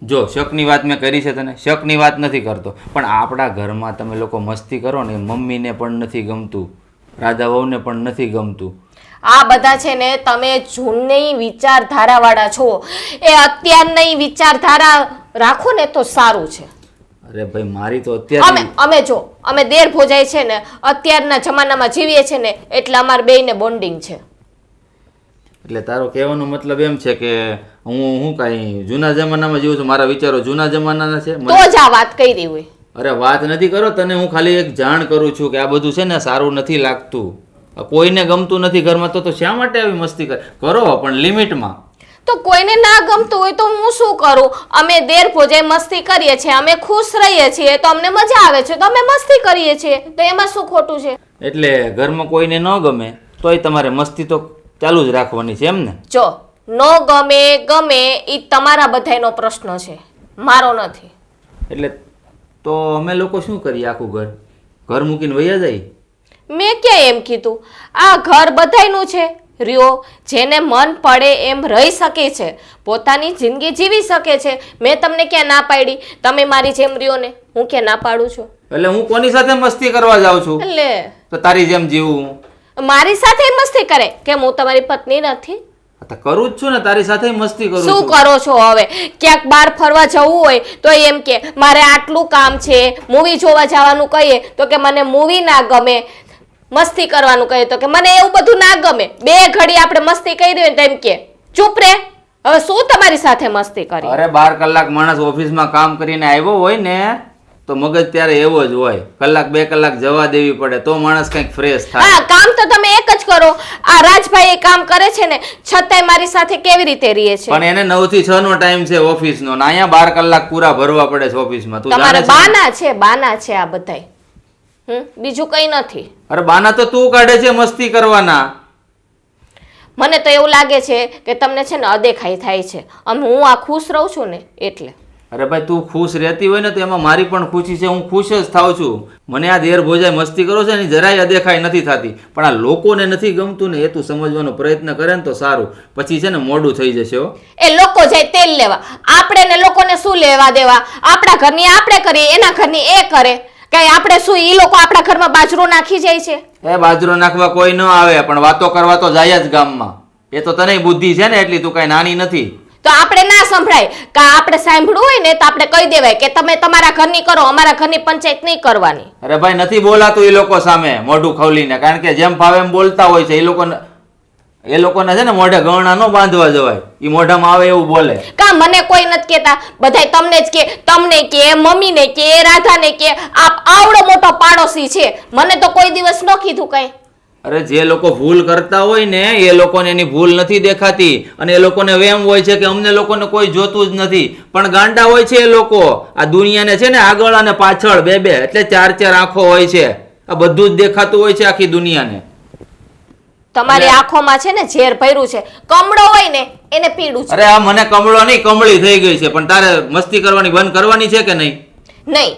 જો શકની વાત મેં કરી છે તને? શકની વાત નથી કરતો, પણ આપણા ઘરમાં તમે લોકો મસ્તી કરો ને મમ્મીને પણ નથી ગમતું, રાધા વહુને પણ નથી ગમતું. આ બધા છે ને તમે જૂની વિચારધારાવાળા છો. એ અત્યારની વિચારધારા રાખો ને તો સારું છે. અરે ભાઈ મારી તો અત્યારે અમે દેર ભોજાઈ છે ને અત્યારના જમાનામાં જીવીએ છે ને એટલે અમાર બેયને બોન્ડિંગ છે. એટલે તારો કહેવાનો મતલબ એમ છે કે હું કાંઈ જૂના જમાનામાં જીવું છું, મારા વિચારો જૂના જમાનાના છે? તો જ આ વાત કરી હોય. અરે વાત નથી કરો, તને હું ખાલી એક જાણ કરું છું કે આ બધું છે ને સારું નથી લાગતું. કોઈને ગમતું નથી ઘરમાં તો શા માટે આવી મસ્તી કરો પણ લિમિટમાં. તો કોઈને ના ગમતું હોય તો હું શું કરું? અમે દેર ભોજાઈ મસ્તી કરીએ છીએ, અમે ખુશ રહીએ છીએ તો અમને મજા આવે છે તો અમે મસ્તી કરીએ છીએ, તો એમાં શું ખોટું છે? એટલે ઘરમાં કોઈને ન ગમે તોય તમારે મસ્તી તો ચાલુ જ રાખવાની છે એમ ને? જો નો ગમે એ તમારા બધાયનો પ્રશ્ન છે, મારો નથી. એટલે તો અમે લોકો શું કરીએ? આખું ઘર મૂકીને વયા જાય? મેં ક્યાં એમ કીધું? આ ઘર બધાયનું છે. રહ્યો જેને મન પડે એમ રહી શકે છે, પોતાની જિંદગી જીવી શકે છે. મેં તમને ક્યાં ના પાડી? તમે મારી જેમ રહ્યો ને, હું ક્યાં ના પાડું છું? એટલે હું કોની સાથે મસ્તી કરવા જાઉં છું? એટલે તો તારી જેમ જીવું? મારી સાથે મસ્તી કરે કે હું તમારી પત્ની નથી? તો કરું જ છું ને, તારી સાથે મસ્તી કરું શું છું. કરો છો હવે? ક્યાંક બહાર ફરવા જવું હોય તો એમ કે મારે આટલું કામ છે, મૂવી જોવા જવાનું કહીએ તો કે મને મૂવી ના ગમે, મસ્તી કરવાનું કહીએ તો કે મને એવું બધું ના ગમે. બે ઘડી આપણે મસ્તી કરી દઈએ તો એમ કે ચૂપ રે. હવે શું તમારી સાથે મસ્તી કરી? અરે 12 કલાક માણસ ઓફિસમાં કામ કરીને આવ્યો હોય ને તો મગજ ત્યારે એવો જ હોય. કલાક 2 કલાક જવા દેવી પડે તો માણસ કંઈક ફ્રેશ થાય. હા, કામ તો તમે એક જ કરો. આ રાજભાઈ એ કામ કરે છે ને છતાંય મારી સાથે કેવી રીતે રહે છે? પણ એને 9 થી 6 નો ટાઈમ છે ઓફિસનો ને અહીંયા 12 કલાક પૂરા ભરવા પડે છે ઓફિસમાં. તું તમારે જાણે છે? બાના છે આ બધાય. બીજું કઈ નથી. અરે બાના તો તું કાઢે છે મસ્તી કરવાના. મને તો એવું લાગે છે કે તમને છે ને અદેખાઈ થાય છે. હું આ ખુશ રહું છું ને એટલે. અરે ભાઈ તું ખુશ રહેતી હોય ને તો એમાં મારી પણ ખુશી છે, હું ખુશ જ થાઉં છું. મને આ દેર ભોજાઈ મસ્તી કરો છે ને જરાય અદેખાઈ નથી થતી. પણ આ લોકોને નથી ગમતું ને એ તું સમજવાનો પ્રયત્ન કરે ને તો સારું, પછી છે ને મોડું થઈ જશે હો. એ લોકો જાય તેલ લેવા, આપણે ને લોકોને શું લેવા દેવા? આપણા ઘરની આપણે કરીએ, એના ઘરની એ કરે. કઈ આપણે શું ઈ લોકો આપણા ઘરમાં બાજરો નાખી જાય છે? એ બાજરો નાખવા કોઈ ન આવે પણ વાતો કરવા તો જાય જ ગામમાં. એ તો તને બુદ્ધિ છે ને એટલી, તું કઈ નાની નથી. તો આપણે ના સંભળાય કા? આપણે સાંભળવું હોય ને તો આપણે કહી દેવાય કે તમે તમારા ઘરની કરો, અમારા ઘરની પંચાયત નહીં કરવાની. અરે ભાઈ નથી બોલાતું એ લોકો સામે મોઢું ખવલીને, કારણ કે જેમ ફાવે એમ બોલતા હોય છે એ લોકોને છે ને મોઢે ગણના ન બાંધવા જવાય. એ મોઢામાં આવે એવું બોલે. કા મને કોઈ નથી કેતા? બધાય તમને જ કે, તમને કે, મમ્મીને કે, રાધાને કે. આવડો મોટો પાડોશી છે, મને તો કોઈ દિવસ ન કીધું કઈ. અરે જે લોકો ભૂલ કરતા હોય ને એ લોકોને એની ભૂલ નથી દેખાતી અને એ લોકોને વેમ હોય છે કે અમને લોકોને કોઈ જોતું જ નથી. પણ ગાંડા હોય છે એ લોકો. આ દુનિયાને છે ને આગળ અને પાછળ બે એટલે 4 આંખો હોય છે. આ બધું જ દેખાતું હોય છે આખી દુનિયાને. તમારી આંખોમાં છે ને ઝેર ભર્યું છે. કમળો હોય ને એને પીડું છે. અરે આ મને કમળો નહીં, કમળી થઈ ગઈ છે. પણ તારે મસ્તી કરવાની બંધ કરવાની છે કે નહીં? નહીં,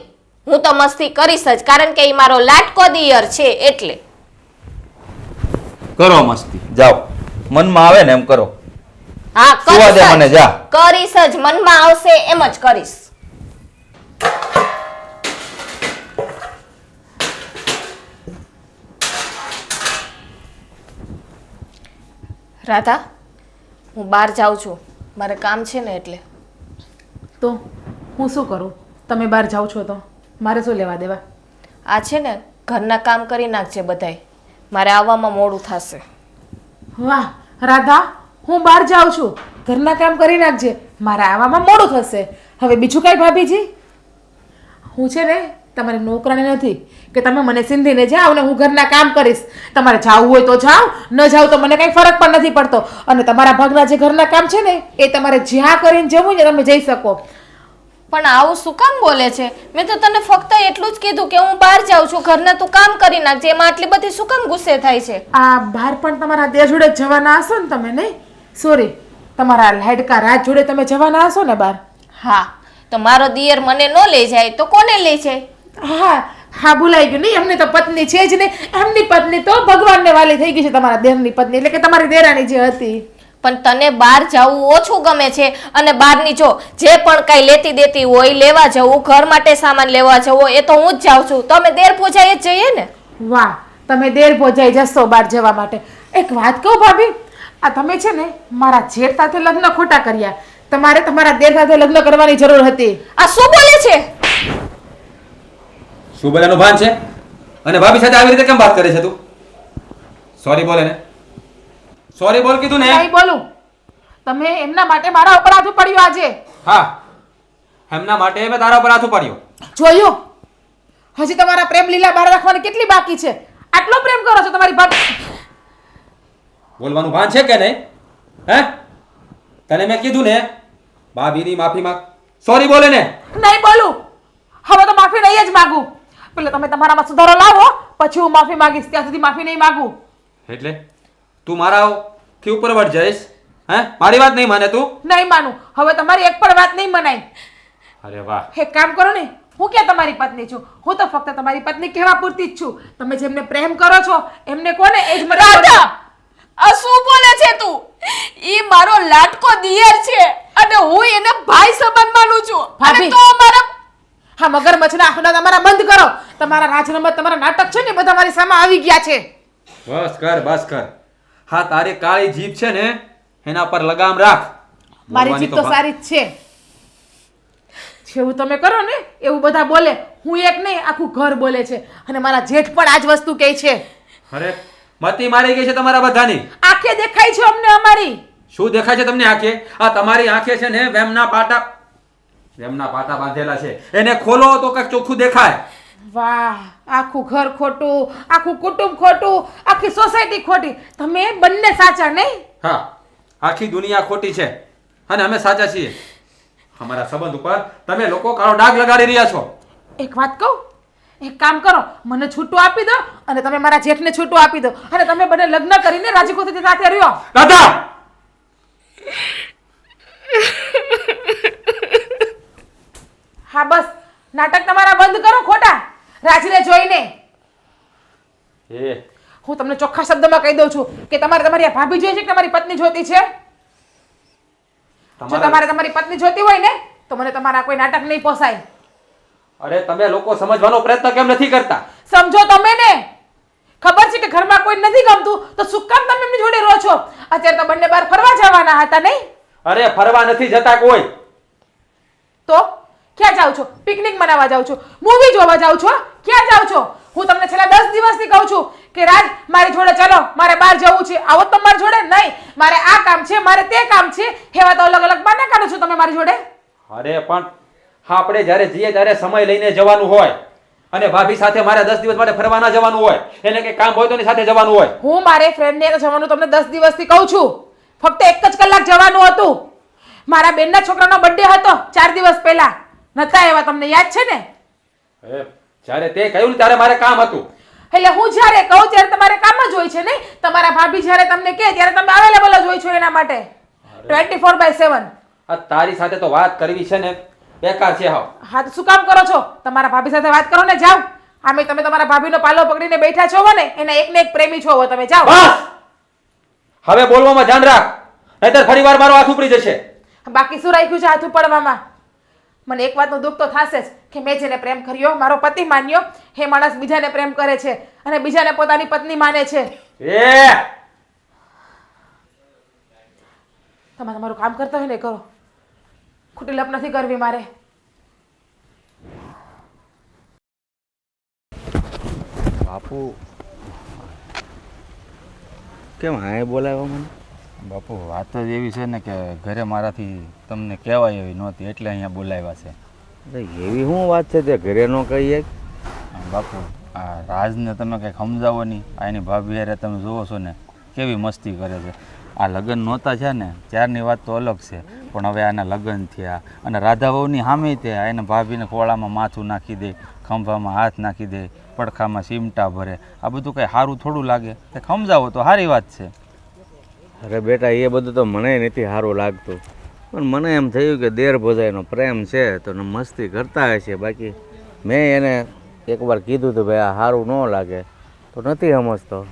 હું તો મસ્તી કરીશ જ, કારણ કે એ મારો લાટકો દિયર છે એટલે. કરો મસ્તી, જાઓ. મનમાં આવે ને એમ કરો. હા, સુવા દે મને, જા. કરીશ જ, મનમાં આવશે એમ જ કરીશ. રાધા, હું બહાર જાઉં છું, મારે કામ છે ને એટલે. તો હું શું કરું? તમે બહાર જાઓ છો તો મારે શું લેવા દેવા? આ છે ને ઘરના કામ કરી નાખજે બધાય, મારે આવવામાં મોડું થશે. વાહ રાધા, હું બહાર જાઉં છું, ઘરના કામ કરી નાખજે, મારે આવવામાં મોડું થશે. હવે બીજું કાંઈ ભાભીજી? હું છે ને તમારી નોકરાણી નથી કે તમે મને સિંધીને જાઓ ને હું ઘરના કામ કરીશ. તમારે જાવું હોય તો જાઓ, ન જાઓ તો મને કંઈ ફરક પણ નથી પડતો. અને તમારા ભાગના જે ઘરના કામ છે ને એ તમારે જ્યાં કરીને જવું ને તમે જઈ શકો. પણ આવું શું કામ બોલે છે? મેં તો તને ફક્ત એટલું જ કીધું કે હું બહાર જાઉં છું, ઘરના તું કામ કરી નાખજે. એમાં આટલી બધી શું કામ ગુસ્સે થાય છે? આ બહાર પણ તમારા દેર જોડે જ જવાના હશો ને તમે? નહીં, સોરી, તમારા લાડકા રાજ જોડે તમે જવાના હશો ને બહાર? હા, તો મારો દિયર મને ન લઈ જાય તો કોને લઈ જાય? હા હા, ભૂલાઈ ગયું. નહીં, એમની તો પત્ની છે જ નહીં. એમની પત્ની તો ભગવાનને વાલી થઈ ગઈ છે, તમારા દેરની પત્ની, એટલે કે તમારી દેરાણી જે હતી. પણ તને બહાર જવું ઓછું ગમે છે અને બહારની જો જે પણ કાંઈ લેતી દેતી હોય, લેવા જવું, ઘર માટે સામાન લેવા જવો, એ તો હું જ જાઉં છું. તો અમે દેર પૂજાએ જ જઈએ ને. વાહ, તમે દેર ભોજાઈ જશો બહાર જવા માટે? એક વાત કહું ભાભી, આ તમે છે ને મારા જેઠ સાથે લગ્ન ખોટા કર્યા. તમારે તમારા દેર સાથે લગ્ન કરવાની જરૂર હતી. આ શું બોલે છે? શું બોલાનું ભાન છે? અને ભાભી સાથે આવી રીતે કેમ વાત કરે છે તું? સોરી બોલે ને, સોરી બોલ કીધું ને. નહીં બોલું. તમે એમના માટે મારા ઉપર હાથ પડ્યો આજે. હા, એમના માટે મેં તારા ઉપર હાથ ઉપાડ્યો. જોયું? હજી તમારા પ્રેમ લીલા બહાર રાખવાની કેટલી બાકી છે? આટલો પ્રેમ કરો છો તમારી ભાભી? બોલવાનું ભાન છે કે નહીં? હે, તને મેં કીધું ને ભાભીની માફી માંગ. સોરી બોલે ને. નહીં બોલું. હવે તો માફી નહીં જ માંગુ. પેલા તમે તમારામાં સુધારો લાવો, પછી હું માફી માંગીશ. ત્યાં સુધી માફી નહીં માંગુ. એટલે તું મારાથી ઉપર વટ જઈશ? હે, મારી વાત નહીં માને તું? નહીં માનું. હવે તમારી એક પણ વાત નહીં મનાય. અરે વાહ, એક કામ કરો ને, હું ક્યાં તમારી પત્ની છું? હું તો ફક્ત તમારી પત્ની કહેવા પૂરતી જ છું. તમે જેમને પ્રેમ કરો છો એમને કોને એ જ મને રાધા, આ શું બોલે છે તું? ઈ મારો લાડકો દિયર છે અને હું એને ભાઈ સમાન માનું છું. ભાભી. અને તો મારા હા, મગરમચ્છના આંખડા તમારા બંધ કરો. તમારા રાજરમત, તમારા નાટક છે ને એ બધા મારી સામે આવી ગયા છે. બસ કર, બસ કર. હા, તારી કાળી જીભ છે ને એના પર લગામ રાખ. મારી બોલવાની જીત તો સારી જ છે. જેવું તમે કરો ને એવું બધા બોલે. હું એક નહીં, આખું ઘર બોલે છે. અને મારા જેઠ પણ આ જ વસ્તુ કહે છે. અરે મતી મારી ગઈ છે તમારા બધાની. આંખે દેખાય છે અમને અમારી. શું દેખાય છે તમને આંખે? આ તમારી આંખે છે ને વેમના પાટા બાંધેલા છે. એને ખોલો તો કંઈક ચોખ્ખું દેખાય. વાહ, આખું ઘર ખોટું, આખું કુટુંબ ખોટું, આખી સોસાયટી ખોટી. તમે બંને સાચા નહીં? હા, આખી દુનિયા ખોટી છે અને અમે સાચા છીએ. અમારા સંબંધ ઉપર તમે લોકો કાળો ડાઘ લગાડી રહ્યા છો. એક વાત કહું, એક કામ કરો, મને છૂટું આપી દો અને તમે મારા જેઠને છૂટું આપી દો અને તમે બંને લગ્ન કરીને રાજી ખુશીથી સાથે રહ્યો. દાદા, હા બસ, નાટક તમારા બંધ કરો ખોટા રાજને જોઈને. એ હું તમને ચોખ્ખા શબ્દમાં કહી દઉં છું કે તમારે તમારી આ ભાભી જોઈએ છે કે તમારી પત્ની જોતી છે? જો તમારે તમારી પત્ની જોતી હોય ને તો મને તમારા કોઈ નાટક નહીં પોસાય. અરે તમે લોકો સમજવાનો પ્રયત્ન કેમ નથી કરતા? સમજો તમે ને. ખબર છે કે ઘરમાં કોઈ નથી ગમતું તો શું કામ તમે એમની જોડે રહો છો? અત્યારે તો બંને બહાર ફરવા જવાના હતા નહીં? અરે ફરવા નથી જતા કોઈ. તો ક્યાં જાવ છો? પિકનિક મનાવવા જાવ છો? મૂવી જોવા જાવ છો? ક્યાં જાવ છો? હું તમને છેલ્લા 10 દિવસથી કહું છું કે રાજ મારી જોડે ચાલો, મારે બહાર જવું છે. આવો તો મારી જોડે નહીં. મારે આ કામ છે, મારે તે કામ છે. એવા તો અલગ અલગ બહાના કાઢો છો તમે મારી જોડે. અરે પણ હા, આપણે જ્યારે જઈએ ત્યારે સમય લઈને જવાનું હોય અને ભાભી સાથે મારે 10 દિવસ માટે ફરવા ના જવાનું હોય. એને કંઈ કામ હોય તો એની સાથે જવાનું હોય. હું મારે ફ્રેન્ડને જવાનું તમને 10 દિવસથી કહું છું. ફક્ત 1 જ કલાક જવાનું હતું. મારા બેનના છોકરાનો બર્થડે હતો 4 દિવસ પહેલા. નતા એવા તમને યાદ છે ને? જ્યારે તે કહ્યું ને ત્યારે મારે કામ હતું. એટલે હું જ્યારે કહું ત્યારે તમારે કામ જ હોય છે નહીં? તમારા ભાભી જ્યારે તમને કહે ત્યારે તમે અવેલેબલ જ હોય છો એના માટે 24/7. આ તારી સાથે તો વાત કરવી છે ને બેકાર છે. હા તો શું કામ કરો છો? તમારા ભાભી સાથે વાત કરો ને, જાઓ. આમે તમે તમારા ભાભીનો પાલો પકડીને બેઠા છો ને, એના એકને એક પ્રેમી છો. હવે તમે જાઓ. બસ, હવે બોલવામાં ધ્યાન રાખ, નહીતર ફરીવાર મારો હાથ ઉપડી જશે. બાકી શું રાખ્યું છે હાથ ઉપાડવામાં? મને એક વાતનું દુઃખ તો થશે જ કે મેં જેને પ્રેમ કર્યો, મારો પતિ માન્યો, એ માણસ બીજાને પ્રેમ કરે છે અને બીજાને પોતાની પત્ની માને છે. તમે તમારું કામ કરતા હોય ને કરો. ખોટી લપ નથી કરવી મારે. બાપુ કેમ હાય બોલાવ્યો મને? બાપુ વાત જ એવી છે ને કે ઘરે મારાથી તમને કહેવાય એવી નહોતી એટલે અહીંયા બોલાવ્યા છે. એવી શું વાત છે તે ઘરે ન કહીએ? બાપુ આ રાજને તમે કંઈક સમજાવો નહીં. આ એની ભાભી હારે તમે જુઓ છો ને કેવી મસ્તી કરે છે. આ લગ્ન નહોતા છે ને ત્યારની વાત તો અલગ છે, પણ હવે આના લગ્ન થયા અને રાધા વહુની સામે થયા. એને ભાભીને ખોળામાં માથું નાખી દે, ખંભામાં હાથ નાખી દે, પડખામાં ચીમટા ભરે. આ બધું કંઈ સારું થોડું લાગે? કંઈક સમજાવો તો સારી વાત છે. અરે બેટા, એ બધું તો મને નથી સારું લાગતું, પણ મને એમ થયું કે દેર ભોજાઈનો પ્રેમ છે તો મસ્તી કરતા હશે. બાકી મેં એને એકવાર કીધું હતું ભાઈ આ સારું ન લાગે તો નથી સમજતો.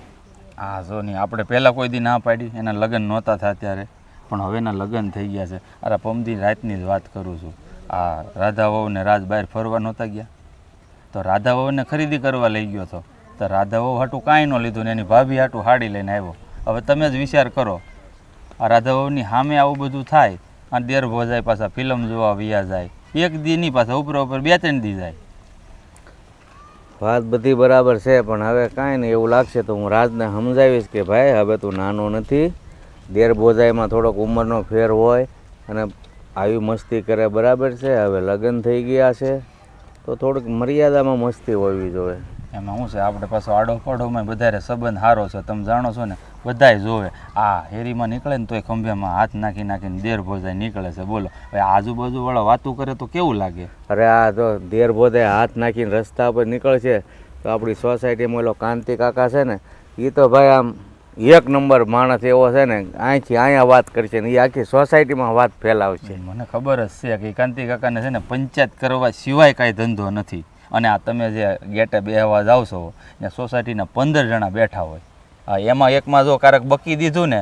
હા જો નહીં, આપણે પહેલાં કોઈ દી ના પાડી, એના લગ્ન નહોતા થયા ત્યારે, પણ હવે એના લગ્ન થઈ ગયા છે. અરે પમદી રાતની જ વાત કરું છું. આ રાધા વહુને રાજ બહાર ફરવા નહોતા ગયા તો રાધા વહુને ખરીદી કરવા લઈ ગયો હતો. તો રાધા વહુ હાટું કાંઈ ન લીધું ને એની ભાભી હાટું હાડી લઈને આવ્યો. હવે તમે જ વિચાર કરો, આ રાધાબાની સામે આવું બધું થાય અને દેર ભોજાય પાછા ફિલ્મ જોવા વ્યા જાય, એક દીની પાછા ઉપર 2-3 દી જાય. વાત બધી બરાબર છે, પણ હવે કાંઈ નહીં, એવું લાગશે તો હું રાજને સમજાવીશ કે ભાઈ હવે તું નાનો નથી, દેર બોજાઈમાં થોડોક ઉંમરનો ફેર હોય અને આવી મસ્તી કરે બરાબર છે. હવે લગ્ન થઈ ગયા છે તો થોડુંક મર્યાદામાં મસ્તી હોવી જોઈએ. એમાં શું છે, આપણે પાછો આડો પડોમાં વધારે સંબંધ સારો છે, તમે જાણો છો ને, બધાય જોવે. આ હેરીમાં નીકળે ને તોય ખંભેમાં હાથ નાખીને દેર ભોજાઈ નીકળે છે. બોલો હવે આજુબાજુવાળા વાતું કરે તો કેવું લાગે? અરે આ જો દેર બોજાઈ હાથ નાખીને રસ્તા પર નીકળશે તો આપણી સોસાયટીમાં ઓલો કાંતિ કાકા છે ને, એ તો ભાઈ આમ એક નંબર માણસ એવો છે ને, અહીંથી અહીંયા વાત કરશે ને એ આખી સોસાયટીમાં વાત ફેલાવશે. મને ખબર જ છે કે કાંતિ કાકાને છે ને પંચાયત કરવા સિવાય કાંઈ ધંધો નથી. અને આ તમે જે ગેટે બેહવા જાવ છો ને, સોસાયટીના 15 જણા બેઠા હોય, એમાં એકમાં જો કારક બકી દીધું ને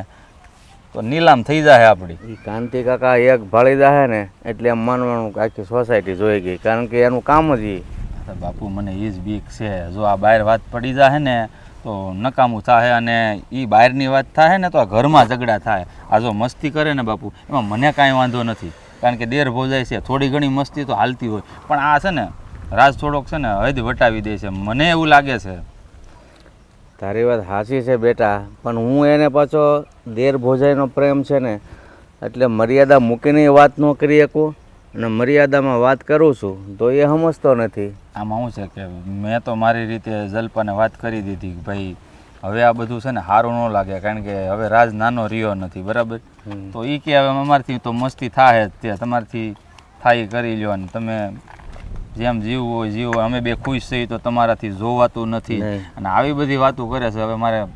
તો નીલામ થઈ જાય આપણી. એ કાંતિ કાકા એક ભાળી જાય ને એટલે એમ માનવાનું કે આખી સોસાયટી જોઈ ગઈ, કારણ કે એનું કામ જ એ. અરે બાપુ, મને એ જ બીક છે, જો આ બહાર વાત પડી જાય ને તો નકામું થાય, અને એ બહારની વાત થાય ને તો આ ઘરમાં ઝઘડા થાય. આ જો મસ્તી કરે ને બાપુ, એમાં મને કાંઈ વાંધો નથી, કારણ કે દેર ભોજાય છે, થોડી ઘણી મસ્તી તો હાલતી હોય. પણ આ છે ને રાજ થોડોક છે ને હદ વટાવી દે છે, મને એવું લાગે છે. તારી વાત સાચી છે બેટા, પણ હું એને પાછો દેર ભોજાઈનો પ્રેમ છે ને એટલે મર્યાદા મૂકીને વાત ન કરી શકું, અને મર્યાદામાં વાત કરું છું તો એ સમજતો નથી. આમાં શું છે કે મેં તો મારી રીતે જલ્પાને વાત કરી દીધી કે ભાઈ હવે આ બધું છે ને સારું ન લાગે, કારણ કે હવે રાજ નાનો રહ્યો નથી, બરાબર? તો એ કે હવે અમારથી તો મસ્તી થાય જ, તે તમારથી થાય કરી લ્યો, અને તમે જેમ જીવવું હોય જીવો, અમે બે ખુશ છીએ તો તમારાથી જોવાતું નથી. અને આવી બધી વાતો કરે છે. હવે મારે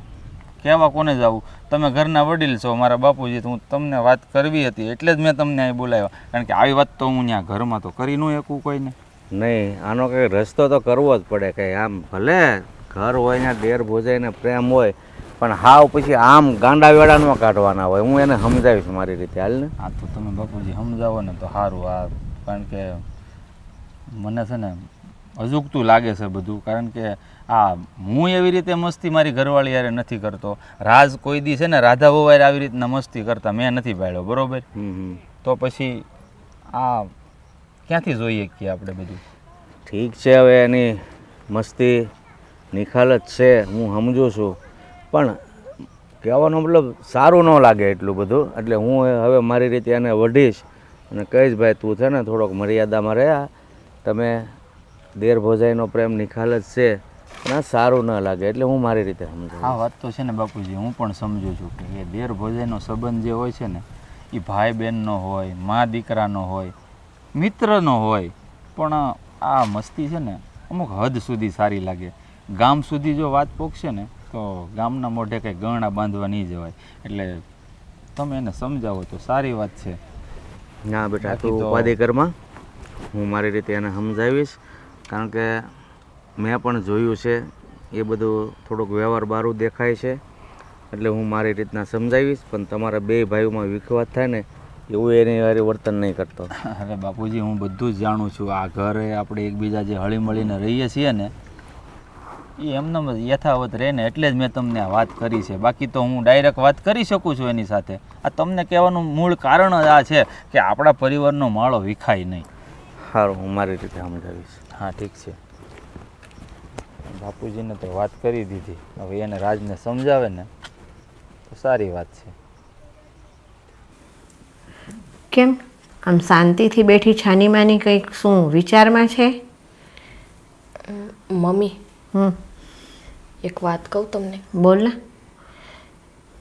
કહેવા કોને જવું? તમે ઘરના વડીલ છો, મારા બાપુજી, તો હું તમને વાત કરવી હતી એટલે જ મેં તમને અહીં બોલાવ્યા, કારણ કે આવી વાત તો હું ત્યાં ઘરમાં તો કરી ન શકું કોઈને. નહીં, આનો કંઈ રસ્તો તો કરવો જ પડે. કંઈ આમ ભલે ઘર હોય ને દેર ભોજાઈને પ્રેમ હોય, પણ હાવ પછી આમ ગાંડા વેડા ન કાઢવાના હોય. હું એને સમજાવીશ મારી રીતે, હાલ ને. હા તો તમે બાપુજી સમજાવો ને તો સારું. આ કારણ કે મને છે ને અજુગતું લાગે છે બધું, કારણ કે આ હું એવી રીતે મસ્તી મારી ઘરવાળી યારે નથી કરતો. રાજ કોઈ દી છે ને રાધા વવારે આવી રીતના મસ્તી કરતા મેં નથી ભાળ્યો, બરોબર? તો પછી આ ક્યાંથી જોઈએ કે આપણે બધું? ઠીક છે, હવે એની મસ્તી નિખાલત છે, હું સમજુ છું, પણ કહેવાનો મતલબ સારું ન લાગે એટલું બધું. એટલે હું હવે મારી રીતે એને વઢીશ અને કહીશ ભાઈ તું છે ને થોડોક મર્યાદામાં રહ્યા, તમે દેર ભોજાઈનો પ્રેમ નિખાલત છે પણ સારું ન લાગે, એટલે હું મારી રીતે સમજુ. આ વાત તો છે ને બાપુજી, હું પણ સમજુ છું કે એ દેર ભોજાઈનો સંબંધ જે હોય છે ને એ ભાઈ બહેનનો હોય, મા દીકરાનો હોય, મિત્રનો હોય, પણ આ મસ્તી છે ને અમુક હદ સુધી સારી લાગે. ગામ સુધી જો વાત પહોંચશે ને તો ગામના મોઢે કંઈ ગરણા બાંધવા નહીં જવાય. એટલે તમે એને સમજાવો તો સારી વાત છે. ના બેટા, તું ઉપાધિ કરમાં, હું મારી રીતે એને સમજાવીશ, કારણ કે મેં પણ જોયું છે એ બધું થોડુંક વ્યવહાર બારું દેખાય છે, એટલે હું મારી રીતના સમજાવીશ. પણ તમારા બે ભાઈઓમાં વિખવાદ થાય ને એવું એની વારી વર્તન નહીં કરતો. અરે બાપુજી, હું બધું જ જાણું છું. આ ઘરે આપણે એકબીજા જે હળીમળીને રહીએ છીએ ને એ એમને યથાવત રહે ને એટલે જ મેં તમને આ વાત કરી છે. બાકી તો હું ડાયરેક્ટ વાત કરી શકું છું એની સાથે. આ તમને કહેવાનું મૂળ કારણ જ આ છે કે આપણા પરિવારનો માળો વિખાય નહીં. સારું, હું મારી રીતે સમજાવીશ. હા ઠીક છે. બાપુજીને તો વાત કરી દીધી, હવે એને રાજને સમજાવે ને તો સારી વાત છે. કેમ આમ શાંતિથી બેઠી છાની માની કંઈક શું વિચારમાં છે? મમ્મી, હમ, એક વાત કહું તમને? બોલ ને.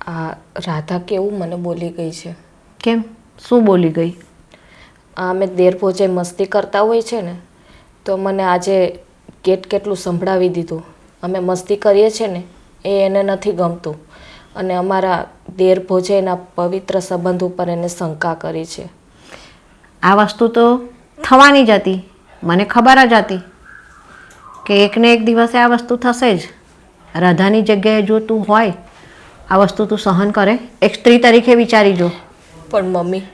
આ રાધા કેવું મને બોલી ગઈ છે. કેમ, શું બોલી ગઈ? આ અમે દેર ભોજાઈ મસ્તી કરતા હોય છે ને તો મને આજે કેટલું સંભળાવી દીધું. અમે મસ્તી કરીએ છીએ ને એ એને નથી ગમતું, અને અમારા દેર ભોજાઈના પવિત્ર સંબંધ ઉપર એને શંકા કરી છે. આ વસ્તુ તો થવાની જ હતી, મને ખબર જ હતી કે એકને એક દિવસે આ વસ્તુ થશે જ. રાધાની જગ્યાએ જો તું હોય, આ વસ્તુ તું સહન કરે? એક સ્ત્રી તરીકે વિચારી જો. પણ મમ્મી,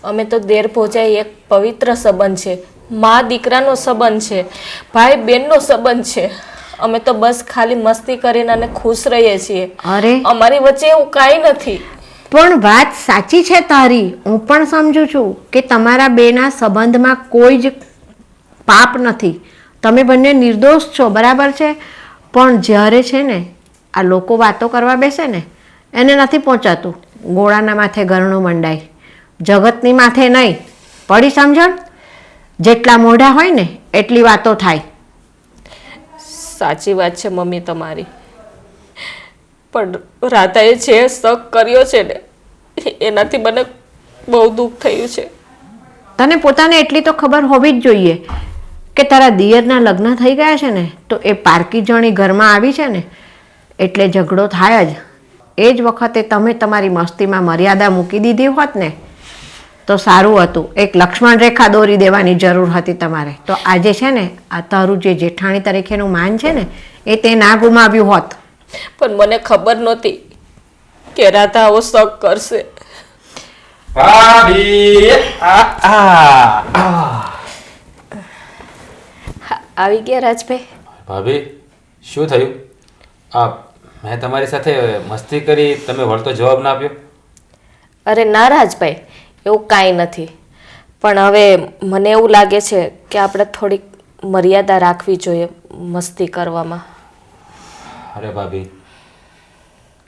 અમે તો દેર ભોજાઈ એક પવિત્ર સંબંધ છે, મા દીકરાનો સંબંધ છે, ભાઈ બહેનનો સંબંધ છે. અમે તો બસ ખાલી મસ્તી કરીને અને ખુશ રહીએ છીએ. અરે અમારી વચ્ચે એવું કાંઈ નથી. પણ વાત સાચી છે તારી. હું પણ સમજુ છું કે તમારા બેના સંબંધમાં કોઈ જ પાપ નથી. તમે બંને નિર્દોષ છો, બરાબર છે. પણ જ્યારે છે ને આ લોકો વાતો કરવા બેસે ને એને નથી પહોંચાતું. ગોળાના માથે ઘરણું મંડાય, જગતની માથે નહીં. પડી સમજણ? જેટલા મોઢા હોય ને એટલી વાતો થાય. સાચી વાત છે મમ્મી તમારી. પણ રાધાએ જે શક કર્યો છે ને એનાથી મને બહુ દુઃખ થયું છે. તને પોતાને એટલી તો ખબર હોવી જ જોઈએ કે તારા દિયરના લગ્ન થઈ ગયા છે ને તો એ પારકી જણી ઘરમાં આવી છે ને એટલે ઝઘડો થાય જ. એ જ વખતે તમે તમારી મસ્તીમાં મર્યાદા મૂકી દીધી હોત ને તો સારું હતું. એક લક્ષ્મણ રેખા દોરી દેવાની જરૂર હતી તમારે. તો આજે છે ને આ તારું જે જેઠાણી તરીકેનું માન છે ને એ તે ના ગુમાવ્યું હોત. પણ મને ખબર નહોતી કે રાધા આવો શક કરશે. ભાભી આવી ગયા રાજભાઈ? ભાભી શું થયું? મેં તમારી સાથે મસ્તી કરી, તમે વળતો જવાબ ના આપ્યો. અરે ના રાજભાઈ, એવું કાંઈ નથી. પણ હવે મને એવું લાગે છે કે આપણે થોડીક મર્યાદા રાખવી જોઈએ મસ્તી કરવામાં. અરે ભાભી,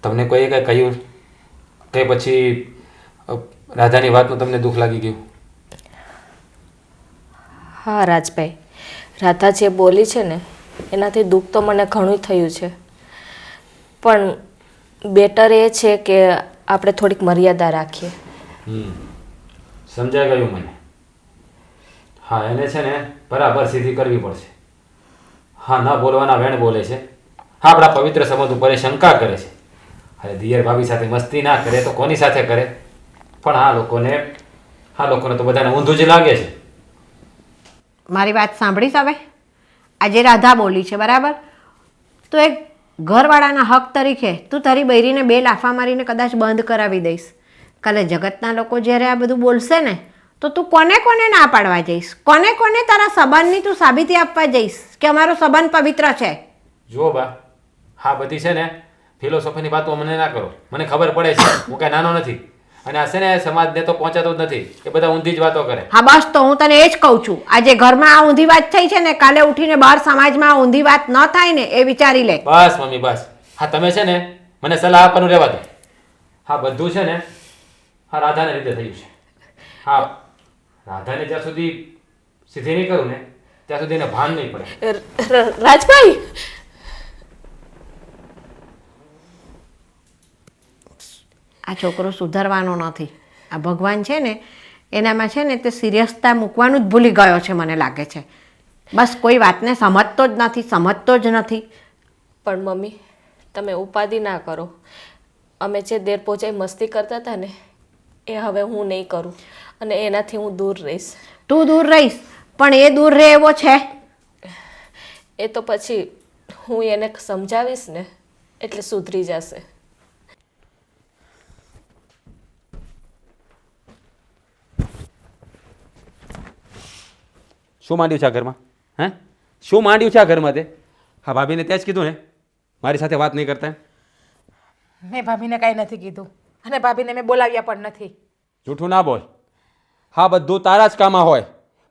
તમને કોઈએ કંઈ કહ્યું કે પછી રાધાની વાતનું તમને દુઃખ લાગી ગયું? હા રાજભાઈ, રાધા જે બોલી છે ને એનાથી દુઃખ તો મને ઘણું થયું છે. પણ બેટર એ છે કે આપણે થોડીક મર્યાદા રાખીએ. સમજાઈ ગયું મને. હા, એને છે ને બરાબર સીધી કરવી પડશે. હા, ન બોલવાના વેણ બોલે છે. હા, આપણા પવિત્ર સંબંધ ઉપર એ શંકા કરે છે. અરે દિયર ભાભી સાથે મસ્તી ના કરે તો કોની સાથે કરે? પણ આ લોકોને તો બધાને ઊંધું જ લાગે છે. મારી વાત સાંભળીશ હવે? આજે રાધા બોલી છે, બરાબર? તો એક ઘરવાળાના હક તરીકે તું તારી બૈરીને બે લાફા મારીને કદાચ બંધ કરાવી દઈશ. કાલે જગતના લોકો જ્યારે આ બધું બોલશે ને તો તું કોને કોને ના પાડવા જઈશ? કોને કોને તારા સંબંધની તું સાબિતી આપવા જઈશ કે અમારો સંબંધ પવિત્ર છે? જુઓ બા, હા બધી છે ને ફિલોસોફીની વાતો મને ના કરો. મને ખબર પડે છે, હું કાંઈ નાનો નથી. અને આ છે ને સમાજને તો પહોંચાતું જ નથી. એ બધા ઊંધી જ વાતો કરે. હા બસ, તો હું તને એ જ કહું છું. આજે ઘરમાં આ ઊંધી વાત થઈ છે ને, કાલે ઉઠીને બહાર સમાજમાં આ ઊંધી વાત ન થાય ને એ વિચારી લે. બસ મમ્મી બસ. હા, તમે છે ને મને સલાહ આપવાનું રહેવા દો. હા, બધું છે ને હા રાધાને લીધે થયું છે. હા, રાધાને જ્યાં સુધી સીધી નહીં કરું ને ત્યાં સુધી એને ભાન નહીં પડે. રાજભાઈ, આ છોકરો સુધરવાનો નથી. આ ભગવાન છે ને એનામાં છે ને તે સિરિયસતા મૂકવાનું જ ભૂલી ગયો છે મને લાગે છે. બસ કોઈ વાતને સમજતો જ નથી. પણ મમ્મી તમે ઉપાધિ ના કરો. અમે જે દેર પહોંચાઈ મસ્તી કરતા હતા ને એ હવે હું નહીં કરું અને એનાથી હું દૂર રહીશ. તું દૂર રહીશ પણ એ દૂર રહે એવો છે? એ તો પછી હું એને સમજાવીશ ને એટલે સુધરી જશે. શું માંડ્યું છે આ ઘરમાં? હે, શું માંડ્યું છે આ ઘરમાં તે? હા, ભાભીને ત્યાં જ કીધું ને મારી સાથે વાત નહીં કરતા. મેં ભાભીને કાંઈ નથી કીધું અને ભાભીને મેં બોલાવ્યા પણ નથી. જૂઠું ના બોલ. હા, બધું તારા જ કામમાં હોય,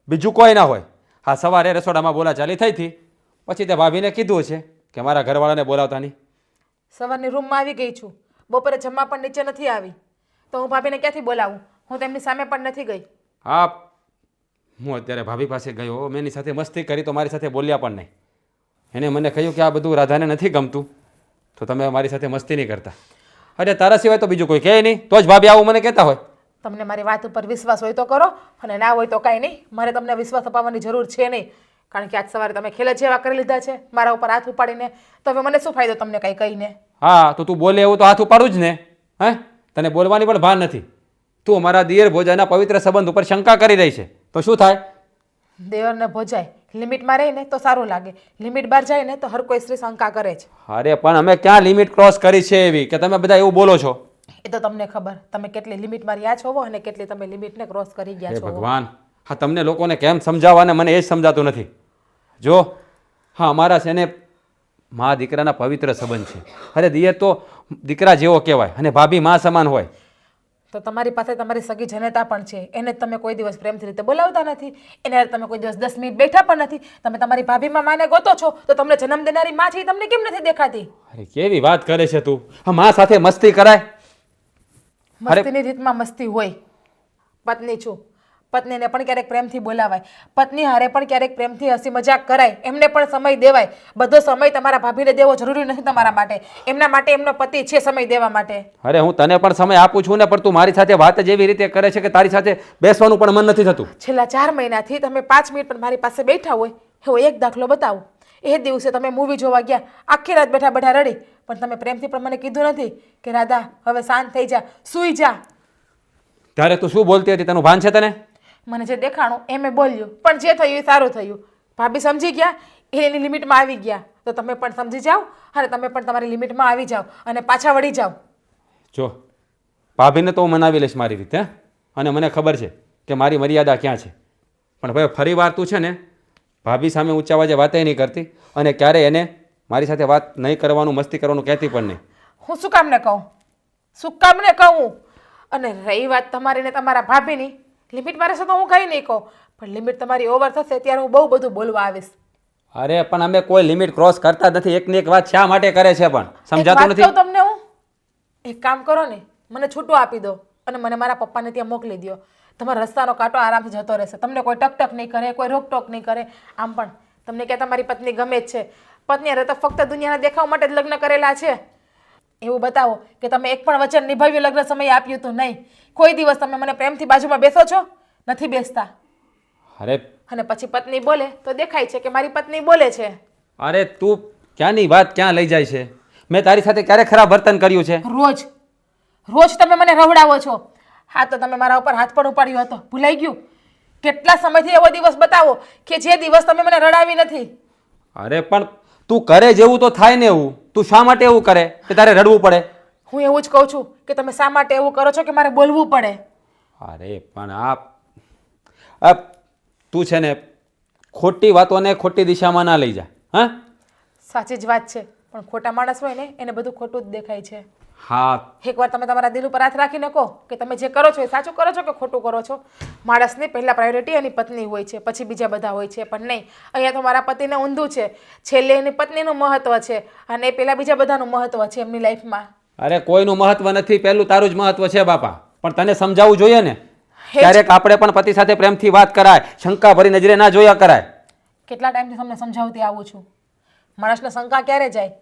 બીજું કોઈ ના હોય. હા, સવારે રસોડામાં બોલાચાલી થઈ હતી, પછી તે ભાભીને કીધું છે કે મારા ઘરવાળાને બોલાવતા નહીં. સવારની રૂમમાં આવી ગઈ છું, બપોરે જમવા પણ નીચે નથી આવી, તો હું ભાભીને ક્યાંથી બોલાવું? હું તેમની સામે પણ નથી ગઈ. હા, હું અત્યારે ભાભી પાસે ગયો, મેં એની સાથે મસ્તી કરી તો મારી સાથે બોલ્યા પણ નહીં. એને મને કહ્યું કે આ બધું રાધાને નથી ગમતું તો તમે મારી સાથે મસ્તી નહીં કરતા. અરે તારા સિવાય તો બીજું કોઈ કહે નહીં, તો જ ભાભી આવું મને કહેતા હોય. તમને મારી વાત ઉપર વિશ્વાસ હોય તો કરો અને ના હોય તો કાંઈ નહીં. મારે તમને વિશ્વાસ અપાવવાની જરૂર છે નહીં, કારણ કે આજ સવારે તમે ખેલ જ એવા કરી લીધા છે મારા ઉપર હાથ ઉપાડીને. તો હવે મને શું ફાયદો તમને કંઈ કહીને? હા, તો તું બોલે એવું તો હાથ ઉપાડું જ ને. હે, તને બોલવાની પણ ભાન નથી. તું મારા દિયર ભોજાના પવિત્ર સંબંધ ઉપર શંકા કરી રહી છે તો શું થાય? દેવરને ભોજાય લિમિટમાં રહીને તો સારું લાગે, લિમિટ બહાર જાય ને તો હર કોઈ સ્ત્રી શંકા કરે છે. અરે પણ અમે ક્યાં લિમિટ ક્રોસ કરી છે એવી કે તમે બધા એવું બોલો છો? એ તો તમને ખબર, તમે કેટલી લિમિટમાં રહ્યા છો અને કેટલી તમે લિમિટને ક્રોસ કરી ગયા હે છો. ભગવાન, હા તમને લોકોને કેમ સમજાવવા ને મને એ જ સમજાતું નથી. જો હા, અમારા છે ને મા દીકરાના પવિત્ર સંબંધ છે. અરે દિયર તો દીકરા જેવો કહેવાય અને ભાભી મા સમાન હોય. તો તમારી પાસે તમારી સગી જનેતા પણ છે, એને જ તમે કોઈ દિવસ પ્રેમથી રીતે બોલાવતા નથી, એને હારે તમે કોઈ દિવસ 10 મિનિટ બેઠા પણ નથી. તમે તમારી ભાભીમાં માને ગોતો છો તો તમને જન્મ દેનારી માં છે એ તમને કેમ નથી દેખાતી? અરે કેવી વાત કરે છે તું! આ મા સાથે મસ્તી કરાય? મસ્તીની રીતમાં મસ્તી હોય. પત્ની છું, પત્નીને પણ ક્યારેક પ્રેમથી બોલાવાય, પત્ની હારે પણ ક્યારેક પ્રેમથી હસી મજાક કરાય, એમને પણ સમય દેવાય. બધો સમય તમારા ભાભીને દેવો જરૂરી નથી તમારા માટે. એમના માટે એમનો પતિ છે સમય દેવા માટે. અરે હું તને પણ સમય આપું છું ને, પણ તું મારી સાથે વાત જ એવી રીતે કરે છે કે તારી સાથે બેસવાનું પણ મન નથી થતું. છેલ્લા 4 મહિનાથી તમે 5 મિનિટ પણ મારી પાસે બેઠા હોય એવો એક દાખલો બતાવો. એ દિવસે તમે મૂવી જોવા ગયા, આખી રાત બેઠા બેઠા રડી, પણ તમે પ્રેમથી પણ મને કીધું નથી કે રાધા હવે શાંત થઈ જા, સૂઈ જા. ત્યારે તું શું બોલતી હતી, તેનું ભાન છે તને? મને જે દેખાણું એ મેં બોલ્યું, પણ જે થયું એ સારું થયું. ભાભી સમજી ગયા, એની લિમિટમાં આવી ગયા, તો તમે પણ સમજી જાઓ અને તમે પણ તમારી લિમિટમાં આવી જાઓ અને પાછા વળી જાઓ. જો ભાભીને તો હું મનાવી લઈશ મારી રીતે, અને મને ખબર છે કે મારી મર્યાદા ક્યાં છે. પણ ભાઈ ફરી વાર તું છે ને ભાભી સામે ઊંચા અવાજે વાતે નહીં કરતી અને ક્યારે એને મારી સાથે વાત નહીં કરવાનું, મસ્તી કરવાનું કહેતી પણ નહીં. હું શું કામને કહું, શું કામને કહું? અને રહી વાત તમારી ને તમારા ભાભીની, લિમિટમાં રહેશે તો હું કંઈ નહીં કહું, પણ લિમિટ તમારી ઓવર થશે ત્યારે હું બહુ બધું બોલવા આવીશ. અરે પણ અમે કોઈ લિમિટ ક્રોસ કરતા જ નથી. એકની એક વાત શા માટે કરે છે પણ એક સમજાતું વાત નથી. કહું તમને, હું એક કામ કરો ને, મને છૂટું આપી દો અને મને મારા પપ્પાને ત્યાં મોકલી દો. તમારો રસ્તાનો કાંટો આરામથી જતો રહેશે, તમને કોઈ ટકટક નહીં કરે, કોઈ રોકટોક નહીં કરે. આમ પણ તમને કે તમારી પત્ની ગમે જ છે, પત્ની હારે તો ફક્ત દુનિયાના દેખાવ માટે જ લગ્ન કરેલા છે. એવું બતાવો કે તમે એક પણ વચન નિભાવ્યું, લગ્ન સમયે આપ્યું તો નહીં. કોઈ દિવસ તમે મને પ્રેમથી બાજુમાં બેસો છો? નથી બેસતા. અરે અને પછી પત્ની બોલે તો દેખાય છે કે મારી પત્ની બોલે છે. અરે તું ક્યાંની વાત ક્યાં લઈ જાય છે? મેં તારી સાથે ક્યારે ખરાબ વર્તન કર્યું છે? રોજ રોજ તમે મને રવડાવો છો. હા તો તમે મારા ઉપર હાથ પણ ઉપાડ્યો હતો, ભૂલાઈ ગયું? કેટલા સમયથી એવો દિવસ બતાવો કે જે દિવસ તમે મને રડાવી નથી. અરે પણ તું કરે જેવું તો થાય ને એવું. તું શા માટે એવું કરે કે તારે રડવું પડે? હું એવું જ કહું છું કે તમે શા માટે એવું કરો છો કે મારે બોલવું પડે. અરે પણ આ તું છે ને ખોટી વાતોને ખોટી દિશામાં ના લઈ જા. હા સાચી જ વાત છે, પણ ખોટા માણસ હોય ને એને બધું ખોટું જ દેખાય છે. હા એકવાર તમે તમારા દિલ ઉપર હાથ રાખીને કહો કે તમે જે કરો છો એ સાચું કરો છો કે ખોટું કરો છો. માણસની પહેલા પ્રાયોરિટી એની પત્ની હોય છે, પછી બીજા બધા હોય છે, પણ નહીં. અહીંયા તો મારા પતિને ઊંધું છે. છેલ્લે એની પત્નીનું મહત્વ છે અને પહેલા બીજા બધાનું મહત્વ છે એમની લાઈફમાં. અરે કોઈનું મહત્વ નથી, પહેલું તારું જ મહત્વ છે બાપા. પણ તને સમજાવવું જોઈએ ને. ક્યારેક આપણે પણ પતિ સાથે પ્રેમથી વાત કરાય, શંકા ભરી નજરે ના જોયા કરાય. કેટલા ટાઈમથી તમને સમજાવતી આવું છું. માણસને શંકા ક્યારે જાય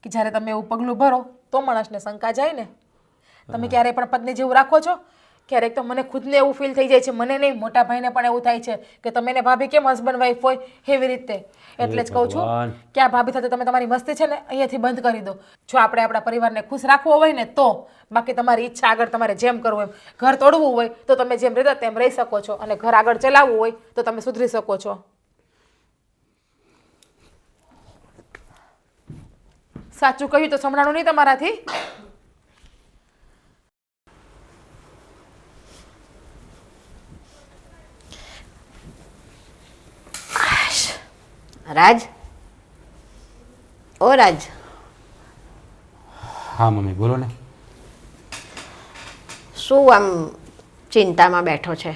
કે જ્યારે તમે એવું પગલું ભરો તો માણસને શંકા જાય ને. તમે ક્યારેય પણ પત્ની જેવું રાખો છો? ક્યારેક તો મને ખુદને એવું ફીલ થઈ જાય છે, મને નહીં મોટા ભાઈને પણ એવું થાય છે કે તમે ને ભાભી કેમ હસબન્ડ વાઈફ હોય એવી રીતે. એટલે જ કહું છું કે આ ભાભી સાથે તમે તમારી મસ્તી છે ને અહીંયાથી બંધ કરી દો. જો આપણે આપણા પરિવારને ખુશ રાખવો હોય ને તો, બાકી તમારી ઈચ્છા આગળ તમારે જેમ કરવું એમ. ઘર તોડવું હોય તો તમે જેમ રહેતા તેમ રહી શકો છો, અને ઘર આગળ ચલાવવું હોય તો તમે સુધરી શકો છો. સાચું કહ્યું તો સંભળાણું નહીં તમારાથી? રાજ, ઓ રાજ, હા મમ્મી બોલો ને. શું આમ ચિંતામાં બેઠો છે?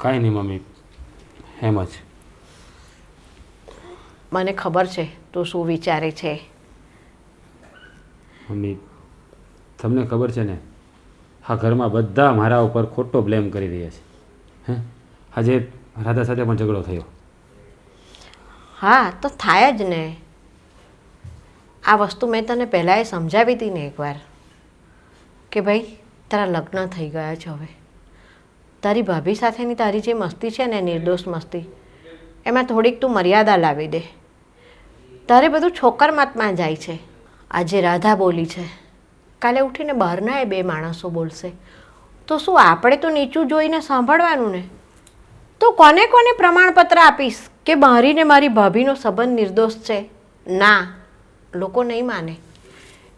કાંઈ નહીં મમ્મી, એમ જ. મને ખબર છે તું શું વિચારે છે. મમ્મી તમને ખબર છે ને, આ ઘરમાં બધા મારા ઉપર ખોટો બ્લેમ કરી રહ્યા છે. હે આજે રાધા સાથે પણ ઝઘડો થયો. હા તો થાય જ ને. આ વસ્તુ મેં તને પહેલાં સમજાવી હતી ને એકવાર કે ભાઈ તારા લગ્ન થઈ ગયા છે, હવે તારી ભાભી સાથેની તારી જે મસ્તી છે ને, નિર્દોષ મસ્તી, એમાં થોડીક તું મર્યાદા લાવી દે. તારે બધું છોકરમાતમાં જાય છે. આજે રાધા બોલી છે, કાલે ઉઠીને બહારના એ બે માણસો બોલશે તો શું આપણે તો નીચું જોઈને સાંભળવાનું ને? તો કોને કોને પ્રમાણપત્ર આપીશ કે મારી ને મારી ભાભીનો સંબંધ નિર્દોષ છે? ના, લોકો નહીં માને.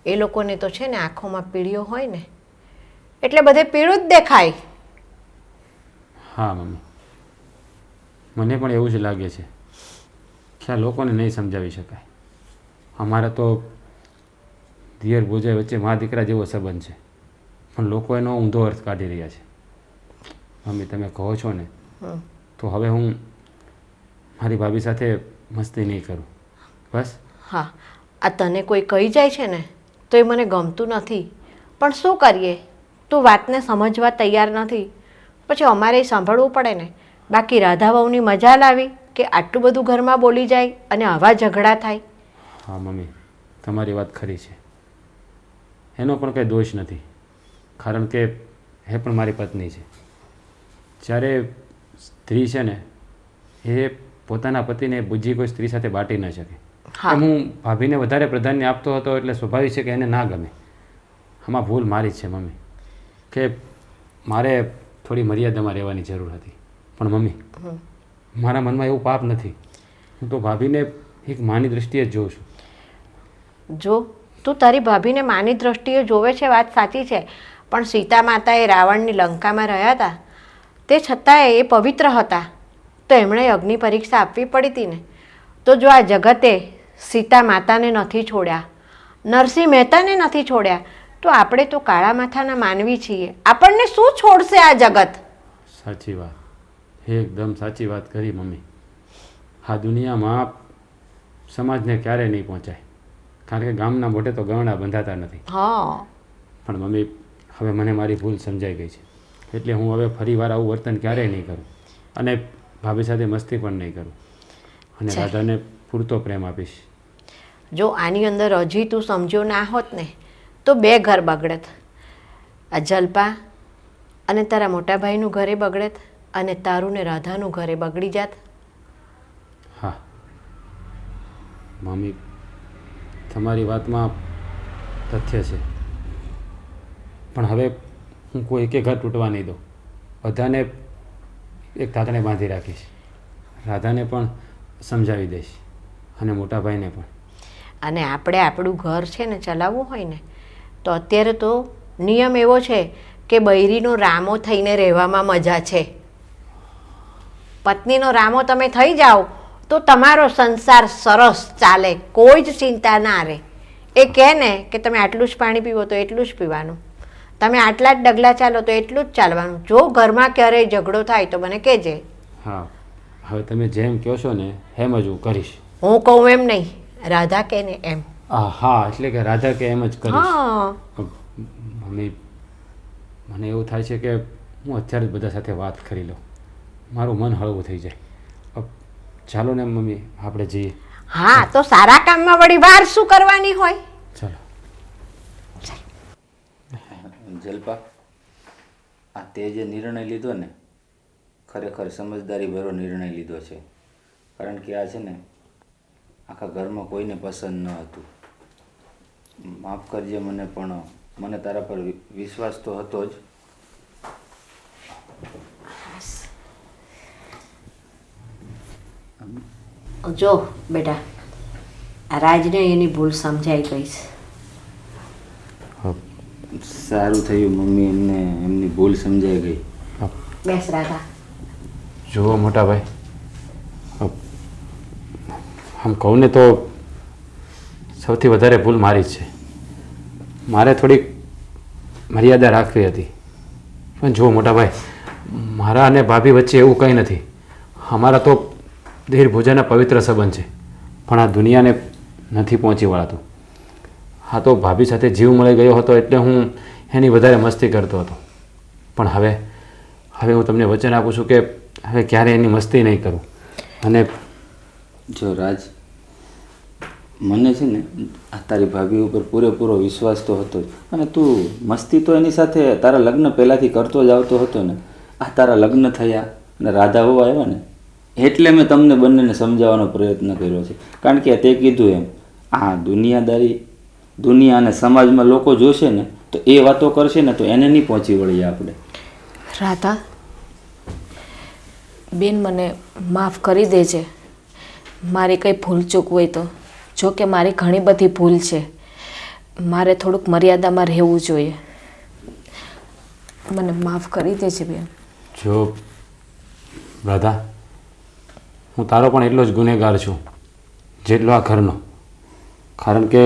એ લોકોને તો છે ને આંખોમાં પીળીઓ હોય ને એટલે બધે પીળું જ દેખાય. હા મમ્મી, મને પણ એવું જ લાગે છે કે આ લોકોને નહીં સમજાવી શકાય. અમારે તો દિયર ભોજાઈ વચ્ચે મા દીકરા જેવો સંબંધ છે, પણ લોકો એનો ઊંધો અર્થ કાઢી રહ્યા છે. મમ્મી તમે કહો છો ને તો હવે હું મારી ભાભી સાથે મસ્તી નહીં કરું બસ. હા, આ તને કોઈ કહી જાય છે ને તો એ મને ગમતું નથી, પણ શું કરીએ, તું વાતને સમજવા તૈયાર નથી, પછી અમારે સાંભળવું પડે ને. બાકી રાધા વહુની મજા લાવી કે આટલું બધું ઘરમાં બોલી જાય અને આવા ઝઘડા થાય. હા મમ્મી, તમારી વાત ખરી છે, એનો પણ કંઈ દોષ નથી, કારણ કે એ પણ મારી પત્ની છે. જ્યારે સ્ત્રી છે ને એ પોતાના પતિને બીજી કોઈ સ્ત્રી સાથે બાટી ન શકે. હા. એમ હું ભાભીને વધારે પ્રાધાન્ય આપતો હતો એટલે સ્વાભાવિક છે કે એને ના ગમે. આમાં ભૂલ મારી જ છે મમ્મી, કે મારે થોડી મર્યાદામાં રહેવાની જરૂર હતી. પણ મમ્મી, મારા મનમાં એવું પાપ નથી. હું તો ભાભીને એક માની દૃષ્ટિએ જ જોઉં છું. જો તું તારી ભાભીને માની દ્રષ્ટિએ જોવે છે, વાત સાચી છે, પણ સીતા માતાએ રાવણની લંકામાં રહ્યા હતા, તે છતાંય એ પવિત્ર હતા, તો એમણે અગ્નિ પરીક્ષા આપવી પડી હતી ને. તો જો આ જગતે સીતા માતાને નથી છોડ્યા, નરસિંહ મહેતાને નથી છોડ્યા, તો આપણે તો કાળા માથાના માનવી છીએ, આપણને શું છોડશે આ જગત? સાચી વાત, એકદમ સાચી વાત કરી મમ્મી. આ દુનિયામાં સમાજને ક્યારેય નહીં પહોંચાય, કારણ કે ગામના મોઢે તો ગવણા બંધાતા નથી. હા, પણ મમ્મી, હવે મને મારી ભૂલ સમજાઈ ગઈ છે, એટલે હું હવે ફરીવાર આવું વર્તન ક્યારેય નહીં કરું, અને ભાભી સાથે મસ્તી પણ નહીં કરું, અને રાધાને પૂરતો પ્રેમ આપીશ. જો આની અંદર હજી તું સમજ્યો ના હોત ને તો 2 ઘર બગડત. આ જલપા અને તારા મોટા ભાઈનું ઘરે બગડત, અને તારું ને રાધાનું ઘરે બગડી જાત. હા મમ્મી, તમારી વાતમાં તથ્ય છે, પણ હવે હું કોઈ એકે ઘર તૂટવા નહીં દઉં. બધાને એક તાતણે બાંધી રાખીશ. રાધાને પણ સમજાવી દઈશ, અને મોટા ભાઈને પણ. અને આપણે આપણું ઘર છે ને ચલાવવું હોય ને તો અત્યારે તો નિયમ એવો છે કે બૈરીનો રામો થઈને રહેવામાં મજા છે. પત્નીનો રામો તમે થઈ જાઓ તો તમારો સંસાર સરસ ચાલે, કોઈ જ ચિંતા ના રહે. એ કહે ને કે તમે આટલું જ પાણી પીવો તો એટલું જ પીવાનું, તમે આટલા જ ડગલા ચાલો તો એટલું જ ચાલવાનું. જો ઘરમાં ક્યારેય ઝઘડો થાય તો મને કહેજે. હા, હવે તમે જેમ કહો છો ને એમ જ હું કરીશ. હું કહું એમ નહીં, રાધા કહે ને એમ. હા, એટલે કે રાધા કે એમ જ કરીશ. હા, મમ્મી, મને એવું થાય છે કે હું અત્યારે જ બધા સાથે વાત કરી લઉં, મારું મન હળવું થઈ જાય. ચાલો ને મમ્મી, આપણે જઈએ. હા, તો સારા કામમાં વળી વાર શું કરવાની હોય? ચાલો. જલ્પા, આ તે જે નિર્ણય લીધો ને ખરેખર સમજદારી ભરો નિર્ણય લીધો છે, કારણ કે આ છે ને આખા ઘરમાં કોઈને પસંદ ન હતું. માફ કરજે મને, પણ મને તારા પર વિશ્વાસ તો હતો જ. જો બેટા, આ રાજને એની ભૂલ સમજાઈ ગઈ છે. સારું થયું મમ્મી, એમની ભૂલ સમજાઈ ગઈ. બેસ રાધા. જુઓ મોટા ભાઈ, આમ કહું ને તો સૌથી વધારે ભૂલ મારી જ છે. મારે થોડીક મર્યાદા રાખવી હતી. પણ જુઓ મોટા ભાઈ, મારા અને ભાભી વચ્ચે એવું કંઈ નથી. અમારા તો દેર ભોજાના પવિત્ર સંબંધ છે, પણ આ દુનિયાને નથી પહોંચી વળાતું. હા, તો ભાભી સાથે જીવ મળી ગયો હતો એટલે હું એની વધારે મસ્તી કરતો હતો. પણ હવે હું તમને વચન આપું છું કે હવે ક્યારે એની મસ્તી નહીં કરું. અને જો રાજ, મને છે ને આ તારી ભાભી ઉપર પૂરેપૂરો વિશ્વાસ તો હતો જ, અને તું મસ્તી તો એની સાથે તારા લગ્ન પહેલાંથી કરતો જ આવતો હતો ને. આ તારા લગ્ન થયા અને રાધા હોવા આવ્યા ને એટલે મેં તમને બંનેને સમજાવવાનો પ્રયત્ન કર્યો છે, કારણ કે તે કીધું એમ આ દુનિયા અને સમાજમાં લોકો જોશે ને તો એ વાતો કરશે ને તો એને નહીં પહોંચી વળીએ આપણે. રાધા બેન, મને માફ કરી દેજે, મારી કંઈ ભૂલ ચૂક હોય તો. જો કે મારી ઘણી બધી ભૂલ છે, મારે થોડુંક મર્યાદામાં રહેવું જોઈએ, મને માફ કરી દેજે બેન. જો રાધા, હું તારો પણ એટલો જ ગુનેગાર છું જેટલો આ ઘરનો. કારણ કે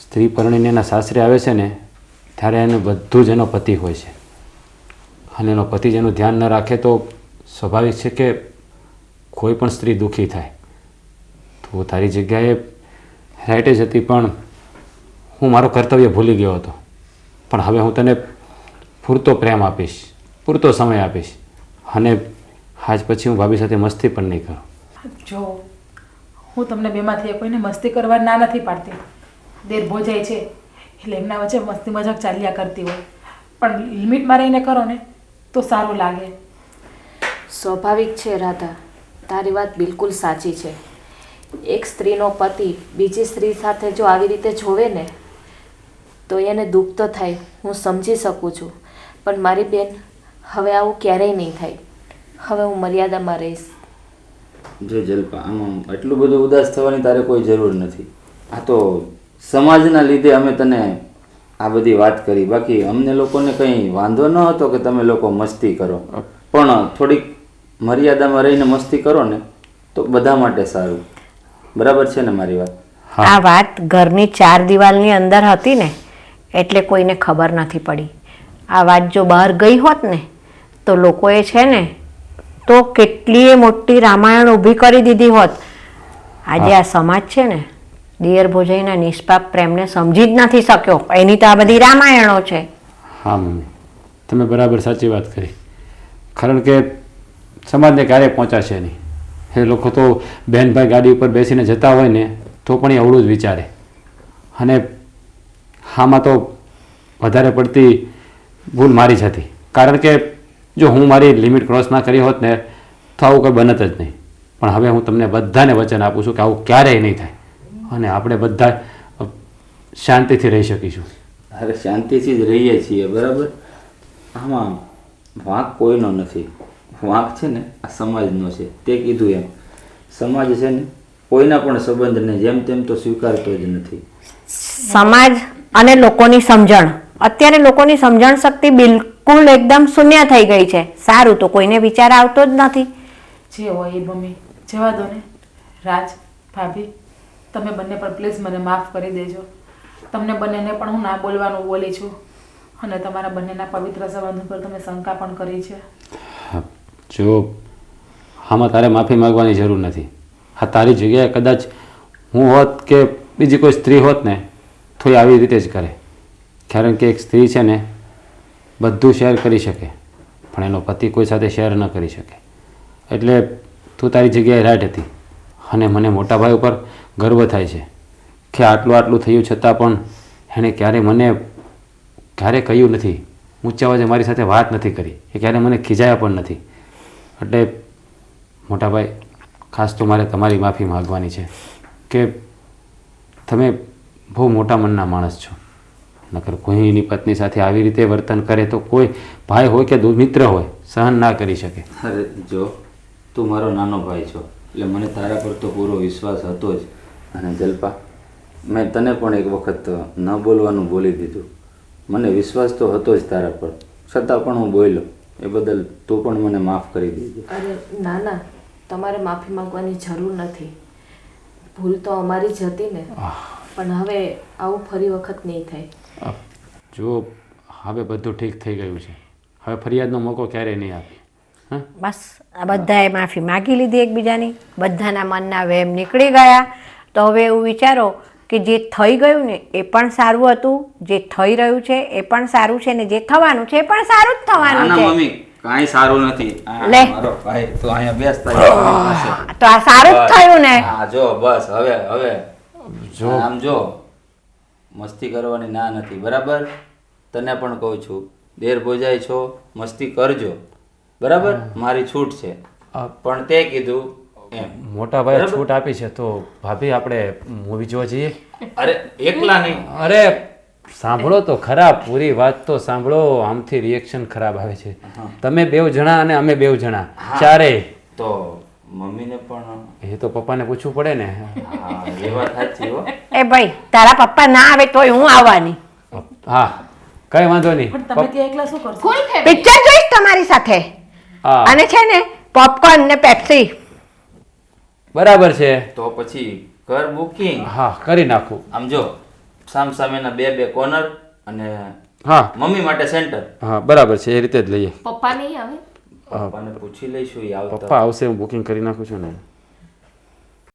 સ્ત્રી પરણીને એના સાસરે આવે છે ને ત્યારે એને બધું જ એનો પતિ હોય છે અને એનો પતિ જ એનું ધ્યાન ન રાખે તો સ્વાભાવિક છે કે કોઈ પણ સ્ત્રી દુઃખી થાય. તો તારી જગ્યાએ રાઈટ જ હતી, પણ હું મારું કર્તવ્ય ભૂલી ગયો હતો. પણ હવે હું તને પૂરતો પ્રેમ આપીશ, પૂરતો સમય આપીશ અને આજ પછી હું ભાભી સાથે મસ્તી પણ નહીં કરું. જો હું તમને બેમાંથી કોઈને મસ્તી કરવા ના નથી પાડતી. દેર ભોજાય છે એટલે એમના વચ્ચે મસ્તી મજાક ચાલ્યા કરતી હોય, પણ લિમિટમાં રહીને કરો ને તો સારું લાગે. સ્વાભાવિક છે રાધા, તારી વાત બિલકુલ સાચી છે. એક સ્ત્રીનો પતિ બીજી સ્ત્રી સાથે જો આવી રીતે જોવે ને તો એને દુઃખ તો થાય, હું સમજી શકું છું. પણ મારી બેન, હવે આવું ક્યારેય નહીં થાય. હવે હું મર્યાદામાં રહીશ. જો જલ્પા, આમાં એટલું બધું ઉદાસ થવાની તારે કોઈ જરૂર નથી. આ તો સમાજના લીધે અમે તને આ બધી વાત કરી, બાકી અમને લોકોને કંઈ વાંધો ન હતો કે તમે લોકો મસ્તી કરો, પણ થોડીક મર્યાદામાં રહીને મસ્તી કરો ને તો બધા માટે સારું. બરાબર છે ને મારી વાત? આ વાત ઘરની 4 દિવાલની અંદર હતી ને એટલે કોઈને ખબર નથી પડી. આ વાત જો બહાર ગઈ હોત ને તો લોકોએ છે ને તો કેટલીય મોટી રામાયણ ઊભી કરી દીધી હોત. આજે આ સમાજ છે ને દિયર ભોજાઈના નિષ્પાપ પ્રેમને સમજી જ નથી શક્યો, એની તો આ બધી રામાયણો છે. હા મમ્મી, તમે બરાબર સાચી વાત કરી. કારણ કે સમાજને ક્યારેય પહોંચાશે નહીં. એ લોકો તો બહેનભાઈ ગાડી ઉપર બેસીને જતા હોય ને તો પણ એ અવળું જ વિચારે. અને આમાં તો વધારે પડતી ભૂલ મારી જ હતી, કારણ કે જો હું મારી લિમિટ ક્રોસ ના કરી હોત ને તો આવું કંઈ બનત જ નહીં. પણ હવે હું તમને બધાને વચન આપું છું કે આવું ક્યારેય નહીં થાય અને આપણે બધા શાંતિથી રહી શકીશું. અરે શાંતિથી જ રહીએ છીએ, બરાબર? આમાં વાંક કોઈનો નથી. વાંક છે ને આ સમાજનો છે. તે કીધું એમ સમાજ છે ને કોઈના પણ સંબંધને જેમ તેમ તો સ્વીકારતો જ નથી. સમાજ અને લોકોની સમજણ, અત્યારે લોકોની સમજણ શક્તિ બિલકુલ એકદમ શૂન્ય થઈ ગઈ છે. સારું તો કોઈને વિચાર આવતો જ નથી. જે હોય એ મમ્મી જવા દો ને. રાજ, ભાભી, તમે બંને પણ પ્લીઝ મને માફ કરી દેજો. તમને બંનેને પણ હું ના બોલવાનું બોલી છું અને તમારા બંનેના પવિત્ર સંબંધ ઉપર તમે શંકા પણ કરી છે. જો આમાં તારે માફી માંગવાની જરૂર નથી. હા, તારી જગ્યાએ કદાચ હું હોત કે બીજી કોઈ સ્ત્રી હોત ને તો એ આવી રીતે જ કરે. કારણ કે એક સ્ત્રી છે ને બધું શેર કરી શકે પણ એનો પતિ કોઈ સાથે શેર ન કરી શકે. એટલે તું તારી જગ્યાએ રાઈટ હતી અને મને મોટા ભાઈ ઉપર ગર્વ થાય છે કે આટલું થયું છતાં પણ એણે ક્યારે કહ્યું નથી, ઊંચા અવાજે મારી સાથે વાત નથી કરી, એ ક્યારે મને ખીજાયા પણ નથી. એટલે મોટા ભાઈ, ખાસ તો મારે તમારી માફી માગવાની છે કે તમે બહુ મોટા મનના માણસ છો. નકર કોઈની પત્ની સાથે આવી રીતે વર્તન કરે તો કોઈ ભાઈ હોય કે મિત્ર હોય સહન ના કરી શકે. અરે જો, તું મારો નાનો ભાઈ છો એટલે મને તારા પર તો પૂરો વિશ્વાસ હતો જ. અને જલ્પા, મેં તને પણ એક વખત ન બોલવાનું બોલી દીધું. મને વિશ્વાસ તો હતો જ તારા પર, છતાં પણ હું બોલ્યો. એ બદલ તું પણ મને માફ કરી દેજે. અરે ના ના, તમારે માફી માંગવાની જરૂર નથી. ભૂલ તો અમારી જ હતી ને, પણ હવે આવું ફરી વખત નહીં થાય. જો હવે બધું ઠીક થઈ ગયું છે, હવે ફરિયાદનો મોકો ક્યારેય નહીં આપે. હા, બસ આ બધાએ માફી માગી લીધી એકબીજાની, બધાના મનના વહેમ નીકળી ગયા. તો હવે એવું વિચારો કે જે થઈ ગયું ને એ પણ સારું હતું, જે થઈ રહ્યું છે એ પણ સારું છે ને જે થવાનું છે એ પણ સારું જ થવાનું ના છે. મમ્મી, કાંઈ સારું નથી. આ લે. મારો ભાઈ તો અહીંયા બેસતા તો આ સારું જ થયું ને. હા જો, બસ હવે જો આમ જો, મસ્તી કરવાની ના નથી, બરાબર? તને પણ કહું છું, દેર ભોજાય છો, મસ્તી કરજો, બરાબર? મારી છૂટ છે. પણ તે કીધું એમ. મોટા ભાઈએ છૂટ આપી છે તો ભાભી આપણે મૂવી જોવા જઈએ. અરે એકલા નહીં. અરે સાંભળો તો ખરા, પૂરી વાત તો સાંભળો. આમથી રિએક્શન ખરાબ આવે છે. તમે બેવ જણા અને અમે બેવ જણા, ચારેય. તો મમ્મીને પણ એ તો પપ્પાને પૂછવું પડે ને. હા, એ વાત સાચી હો. એ ભાઈ, તારા પપ્પા ના આવે તોય હું આવવાની. હા, કઈ વાંધો નહીં. પણ તમે ત્યાં એકલા શું કરશો? પિક્ચર જોઈશ તમારી સાથે. હા, અને છે ને પોપકોર્ન ને પેપ્સી. બરાબર છે. તો પછી ઘર બુકિંગ હા કરી નાખું. આમ જો સામસામેના બે કોર્નર અને હા મમ્મી માટે સેન્ટર. હા બરાબર છે, એ રીતે જ લઈએ. પપ્પા નહીં આવે? પપ્પાને પૂછી લઈશું એ આવતા. પપ્પા આવશે, હું બુકિંગ કરી નાખું છું ને.